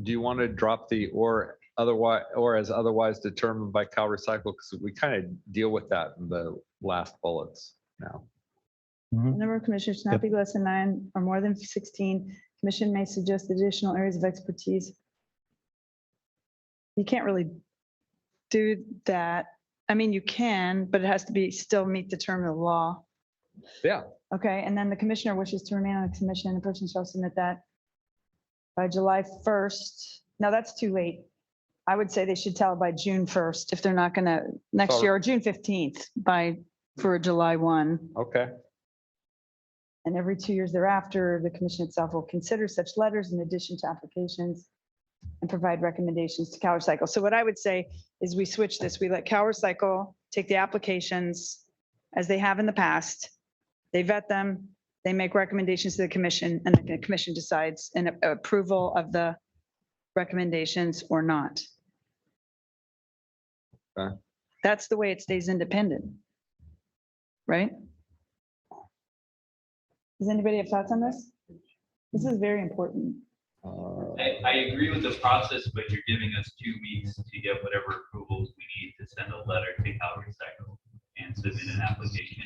Do you want to drop the or otherwise, or as otherwise determined by Cal Recycle, because we kind of deal with that in the last bullets now. The number of commissioners should not be less than 9 or more than 16. Commission may suggest additional areas of expertise. You can't really do that. I mean, you can, but it has to be, still meet the term of the law. Yeah, Okay, and then the commissioner wishes to remain on the commission, the person shall submit that by July 1st. Now, that's too late. I would say they should tell by June 1st if they're not gonna, next So- year, or June 15th for July 1. okay. And every 2 years thereafter, the commission itself will consider such letters in addition to applications and provide recommendations to Cal Recycle. So what I would say is we switch this. We let Cal Recycle take the applications as they have in the past. They vet them, they make recommendations to the commission, and the commission decides an approval of the recommendations or not. Okay. That's the way it stays independent. Right? Does anybody have thoughts on this? This is very important. I agree with the process, but you're giving us 2 weeks to get whatever approvals we need to send a letter to Cal Recycle and submit an application,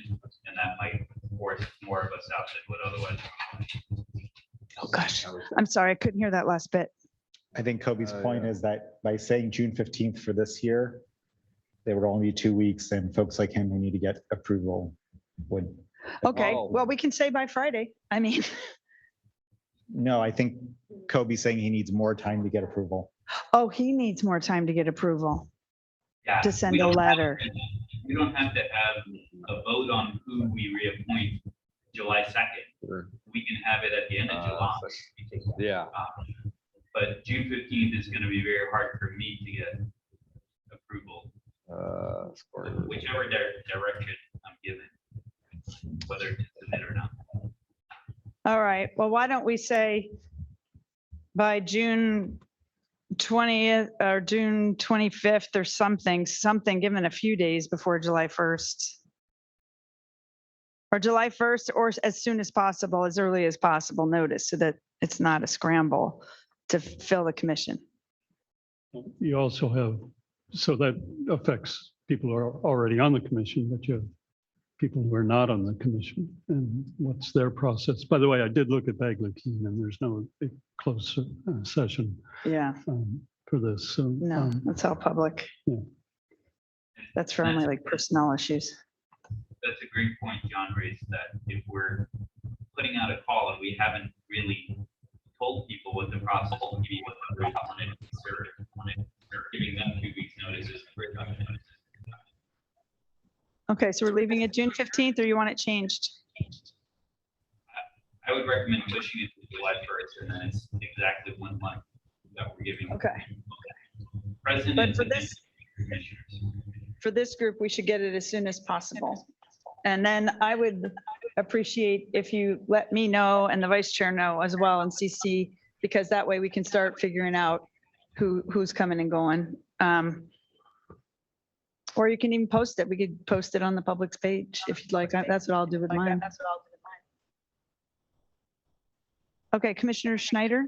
and that might force more of us out than would otherwise. Oh, gosh. I'm sorry, I couldn't hear that last bit. I think Kobe's point yeah. is that by saying June 15th for this year, there would only be 2 weeks, and folks like him who need to get approval would. Okay, Oh. well, we can say by Friday. I mean, No, I think Kobe's saying he needs more time to get approval. oh, he needs more time to get approval Yeah, to send we a don't have letter. to- We don't have to have a vote on who we reappoint July 2nd. Sure. We can have it at the end of July. Yeah, But June 15th is gonna be very hard for me to get approval, whichever direction I'm given, whether to submit or not. All right, well, why don't we say by June 20th or June 25th or something, given a few days before July 1st. Or July 1st, or as soon as possible, as early as possible notice, so that it's not a scramble to fill the commission. You also have, so that affects people who are already on the commission, but you have people who are not on the commission, and what's their process? By the way, I did look at Bagley Keene, and there's no big closed session Yeah, for this. So, no, that's all public. yeah. That's for only like personnel issues. That's a great point John raised, that if we're putting out a call and we haven't really told people what the process will be, what the rate on it, or giving them 2 weeks notice is great. Okay, so we're leaving it June 15th, or you want it changed? I would recommend pushing it to July 1st, and then it's exactly 1 month that we're giving. Okay. President But and for this, commissioners. for this group, we should get it as soon as possible. And then I would appreciate if you let me know and the vice chair know as well, and CC, because that way we can start figuring out who's coming and going. Or you can even post it. We could post it on the public's page if you'd like. That's what I'll do with mine. Okay, Commissioner Schneider,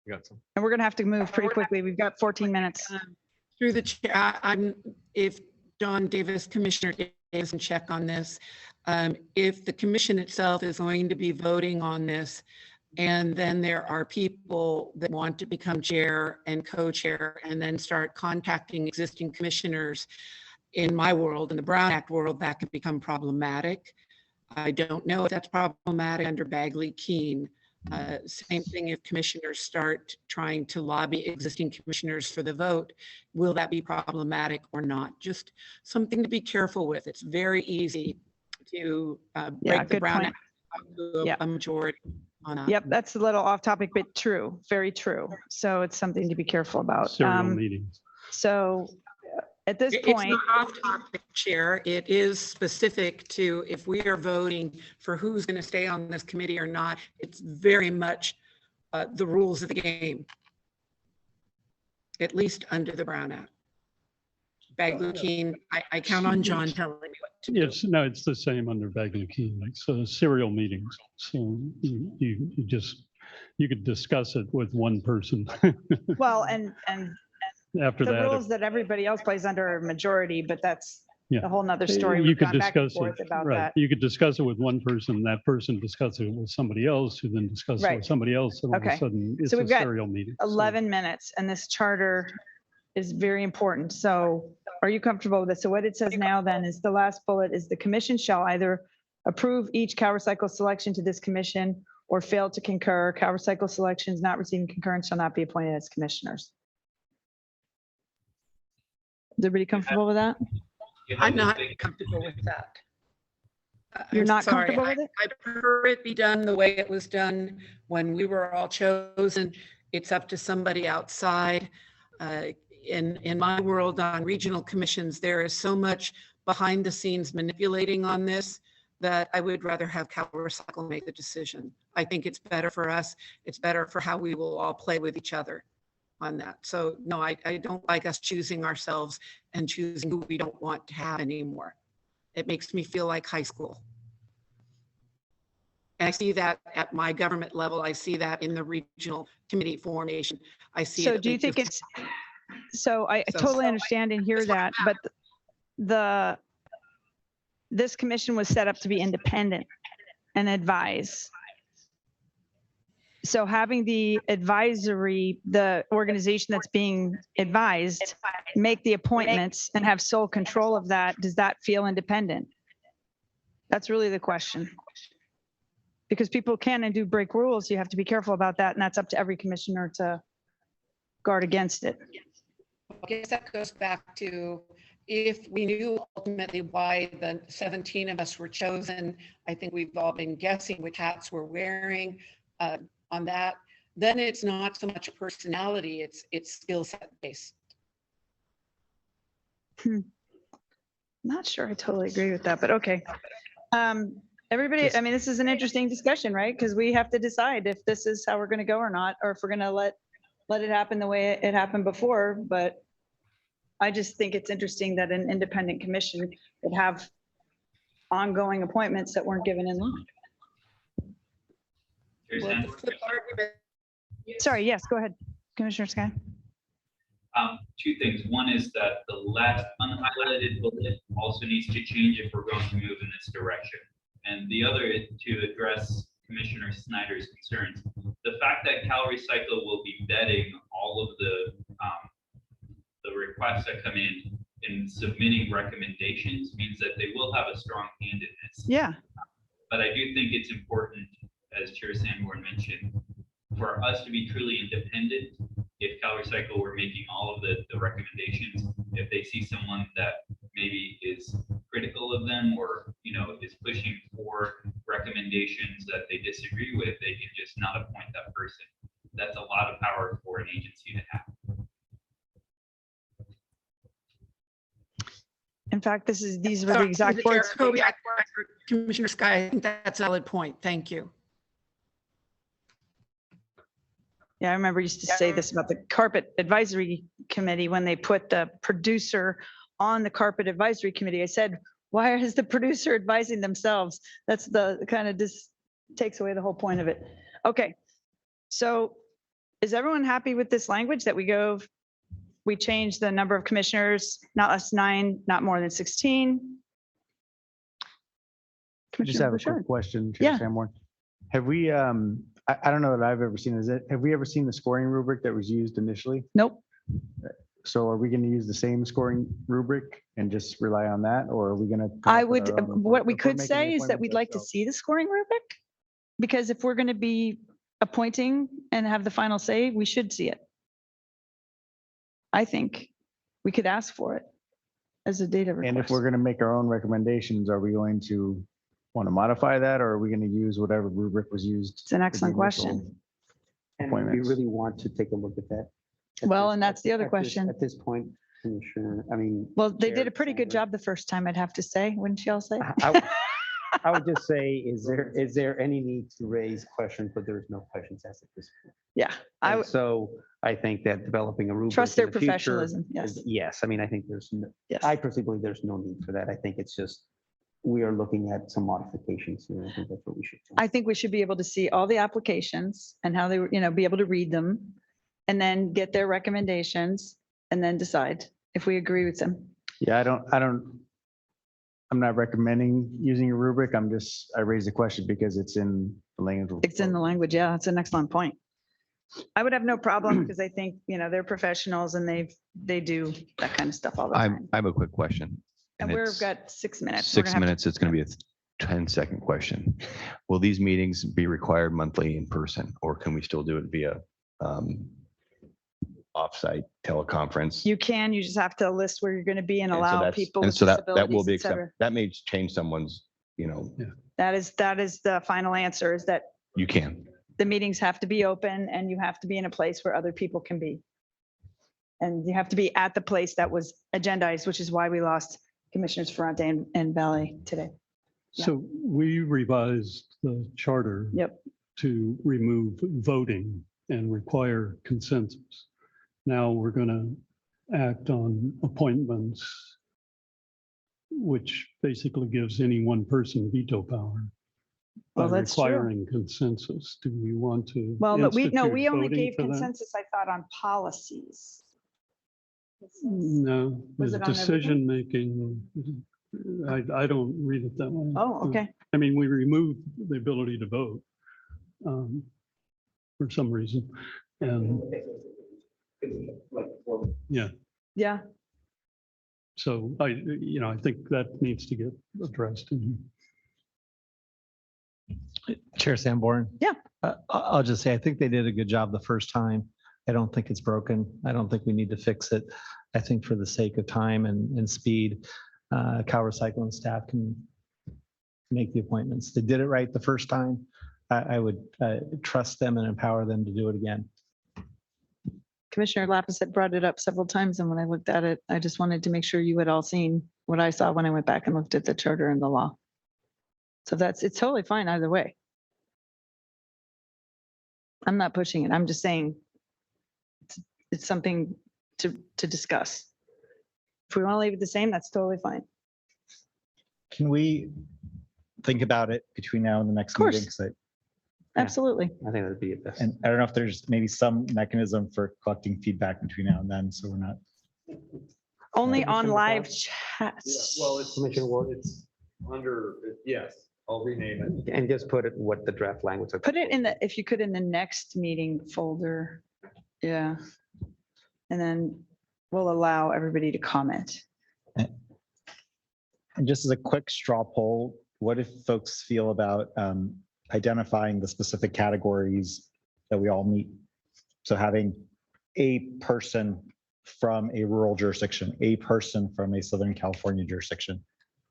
you got some. and we're gonna have to move pretty quickly. We've got 14 minutes. Through the chair, if John Davis, Commissioner Davis, can check on this. If the commission itself is going to be voting on this, and then there are people that want to become chair and co-chair and then start contacting existing commissioners, in my world, in the Brown Act world, that could become problematic. I don't know if that's problematic under Bagley Keene. Same thing if commissioners start trying to lobby existing commissioners for the vote, will that be problematic or not? Just something to be careful with. It's very easy to break the good Brown point. Act to Yeah. a majority on that. Yep, that's a little off topic, but true, very true. So it's something to be careful about. Serial meetings. So at this It's point, not off topic, Chair. It is specific to if we are voting for who's going to stay on this committee or not. It's very much the rules of the game, at least under the Brown Act. Bagley Keene, I count on John telling me what to do. Yes, no, it's the same under Bagley Keene, like, so serial meetings. So you just, you could discuss it with one person. Well, and After the that, rules that everybody else plays under are majority, but that's Yeah. a whole nother story. you We've could gone back and discuss forth it, about right? that. You could discuss it with one person, that person discuss it with somebody else, who then discusses it Right. with somebody else, and all of a Okay. sudden, it's So a we've got serial meeting. So- 11 minutes, and this charter is very important. So are you comfortable with this? So what it says now then is the last bullet is the commission shall either approve each Cal Recycle selection to this commission or fail to concur. Cal Recycle selections not receiving concurrence shall not be appointed as commissioners. Is everybody comfortable with that? I'm not comfortable with that. You're I'm not sorry. comfortable with it? I prefer it be done the way it was done when we were all chosen. It's up to somebody outside. In my world on regional commissions, there is so much behind the scenes manipulating on this that I would rather have Cal Recycle make the decision. I think it's better for us. It's better for how we will all play with each other on that. So no, I don't like us choosing ourselves and choosing who we don't want to have anymore. It makes me feel like high school. And I see that at my government level. I see that in the regional committee formation. I see. So it do you with think the- it's, so I So- totally understand and hear that, but this commission was set up to be independent and advise. So having the advisory, the organization that's being advised, make the appointments and have sole control of that, does that feel independent? That's really the question. Because people can and do break rules, you have to be careful about that, and that's up to every commissioner to guard against it. I guess that goes back to if we knew ultimately why the 17 of us were chosen. I think we've all been guessing which hats we're wearing on that. Then it's not so much personality, it's skill set based. Not sure I totally agree with that, but okay. Everybody, I mean, this is an interesting discussion, right? Because we have to decide if this is how we're going to go or not, or if we're going to let it happen the way it happened before. But I just think it's interesting that an independent commission would have ongoing appointments that weren't given in law. Here's Well, Ann. the flip argument- Sorry, yes, go ahead, Commissioner Sky. Two things. One is that the last unhighlighted bullet also needs to change if we're going to move in this direction. And the other is to address Commissioner Snyder's concerns. The fact that Cal Recycle will be vetting all of the requests that come in submitting recommendations means that they will have a strong hand in this. Yeah, But I do think it's important, as Chair Sanborn mentioned, for us to be truly independent. If Cal Recycle were making all of the recommendations, if they see someone that maybe is critical of them or, is pushing for recommendations that they disagree with, they can just not appoint that person. That's a lot of power for an agency to have. in fact, these were the Sorry, exact Chair words. Kobe, Commissioner Sky, I think that's a valid point. Thank you. Yeah, I remember used to say this about the carpet advisory committee when they put the producer on the carpet advisory committee. I said, why is the producer advising themselves? That's the kind of just takes away the whole point of it. Okay. So is everyone happy with this language that we change the number of commissioners, not less than 9, not more than 16? I just have a quick question, Chair Yeah. Sanborn. Have we, I don't know that I've ever seen, have we ever seen the scoring rubric that was used initially? Nope. So are we going to use the same scoring rubric and just rely on that, or are we going to? I would, what we could say is that we'd like to see the scoring rubric, because if we're going to be appointing and have the final say, we should see it. I think we could ask for it as a data request. And if we're going to make our own recommendations, are we going to want to modify that, or are we going to use whatever rubric was used? It's an excellent question. And we appointments? really want to take a look at that. At Well, this- and that's the other at this- question. At this point, Commissioner, I mean. Well, they did Chair a pretty good Sanders. job the first time, I'd have to say, wouldn't you all say? I would just say, is there any need to raise questions, but there's no questions asked at this point. Yeah, I And would so I think that developing a rubric. trust in their the future professionalism. Yes, Yes, I mean, I think yes. I personally believe there's no need for that. I think it's just we are looking at some modifications here. I think that's what we should do. I think we should be able to see all the applications and how they, were, be able to read them and then get their recommendations and then decide if we agree with them. Yeah, I'm not recommending using a rubric. I raised the question because it's in the language. It's in the language. Yeah, that's an excellent point. I would have no problem because I think, they're professionals and they do that kind of stuff all the time. I have a quick question. And we've it's got 6 minutes. We're 6 gonna have to- minutes, it's going to be a 10-second question. Will these meetings be required monthly in person, or can we still do it via offsite teleconference? You can, you just have to list where you're going to be and And so allow that's- people and with so that will disabilities, be et cetera. accepted. That may change someone's, That is the final answer, is that you can. the meetings have to be open and you have to be in a place where other people can be. And you have to be at the place that was agendized, which is why we lost Commissioners Ferrante and Valley today. Yeah. So we revised the charter Yep. to remove voting and require consensus. Now we're going to act on appointments, which basically gives any one person veto power by Well, that's true. requiring consensus. Do we want to? Well, but we institute only voting gave for that? consensus, I thought, on policies. No, Was the it on decision making, I don't read it that way. Oh, okay. I mean, we removed the ability to vote for some reason. And yeah, Yeah. so I think that needs to get addressed. Chair Sanborn. Yeah. I'll just say, I think they did a good job the first time. I don't think it's broken. I don't think we need to fix it. I think for the sake of time and speed, Cal Recycling staff can make the appointments. They did it right the first time. I would trust them and empower them to do it again. Commissioner Lapis had brought it up several times, and when I looked at it, I just wanted to make sure you had all seen what I saw when I went back and looked at the charter and the law. So it's totally fine either way. I'm not pushing it. I'm just saying it's something to discuss. If we want to leave it the same, that's totally fine. Can we think about it between now and the next Of course. meeting? 'Cause Absolutely. I think that'd be it best. And I don't know if there's maybe some mechanism for collecting feedback between now and then, so we're not. Only on Commissioner live Brown? chats. Commissioner Ward, It's under, yes, I'll rename it. and just put it what the draft language. Put it in if you could, in the next meeting folder. Yeah. And then we'll allow everybody to comment. And just as a quick straw poll, what if folks feel about identifying the specific categories that we all meet? So having a person from a rural jurisdiction, a person from a Southern California jurisdiction,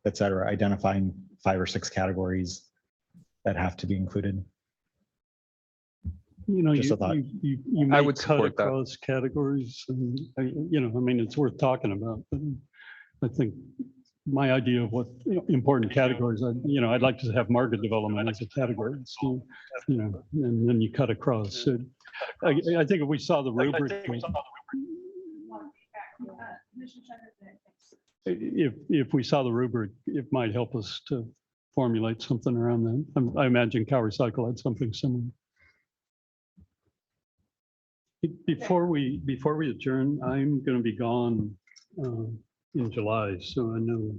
et cetera, identifying 5 or 6 categories that have to be included. Just a thought. You I may would cut support that. across categories and, I mean, it's worth talking about. But I think my idea of what important categories, I'd like to have market development as a category, so, and then you cut across. So I think if we saw the rubric, if we saw the rubric, it might help us to formulate something around that. I imagine Cal Recycle had something similar. Before we adjourn, I'm going to be gone in July, so I know,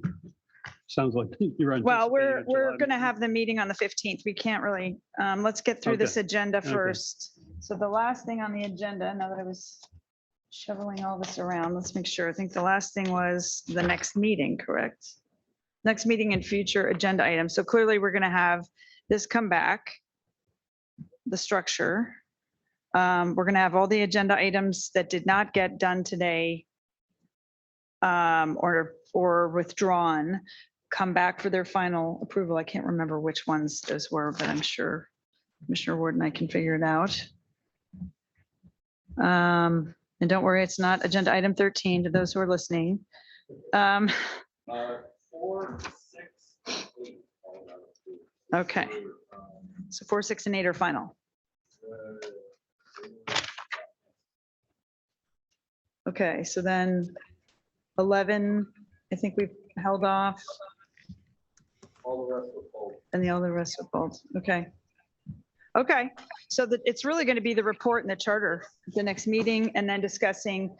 sounds like you're. Well, we're anticipating a July going to meeting. have the meeting on the 15th. We can't really, let's get through this agenda Okay. first. So the last thing on the agenda, now that I was shoveling all this around, let's make sure. I think the last thing was the next meeting, correct? Next meeting and future agenda items. So clearly we're going to have this come back, the structure. We're going to have all the agenda items that did not get done today or withdrawn, come back for their final approval. I can't remember which ones those were, but I'm sure Commissioner Ward and I can figure it out. And don't worry, it's not agenda item 13 to those who are listening. 4, 6, 8. Okay. So 4, 6, and 8 are final. Okay, so then 11, I think we've held off. All the rest were pulled. And the other rest are bold. Okay. Okay, so that it's really going to be the report and the charter, the next meeting, and then discussing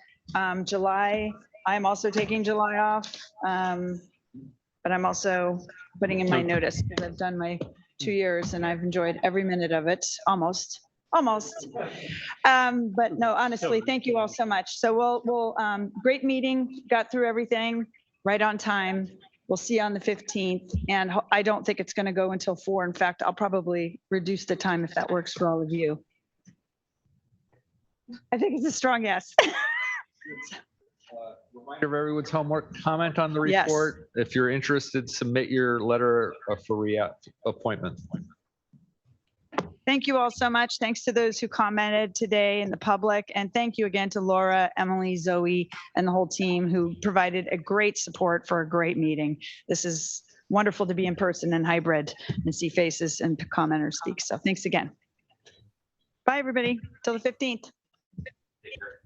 July. I'm also taking July off. But I'm also putting in my notice because I've done my 2 years and I've enjoyed every minute of it, almost. But no, honestly, thank you all so much. So we'll great meeting, got through everything right on time. We'll see you on the 15th, and I don't think it's going to go until 4. In fact, I'll probably reduce the time if that works for all of you. I think it's a strong yes. Reminder of everyone's homework, comment on the Yes. report. If you're interested, submit your letter for appointment. Thank you all so much. Thanks to those who commented today in the public. And thank you again to Laura, Emily, Zoe, and the whole team who provided a great support for a great meeting. This is wonderful to be in person and hybrid and see faces and commenters speak. So thanks again. Bye, everybody. Till the 15th. Take care.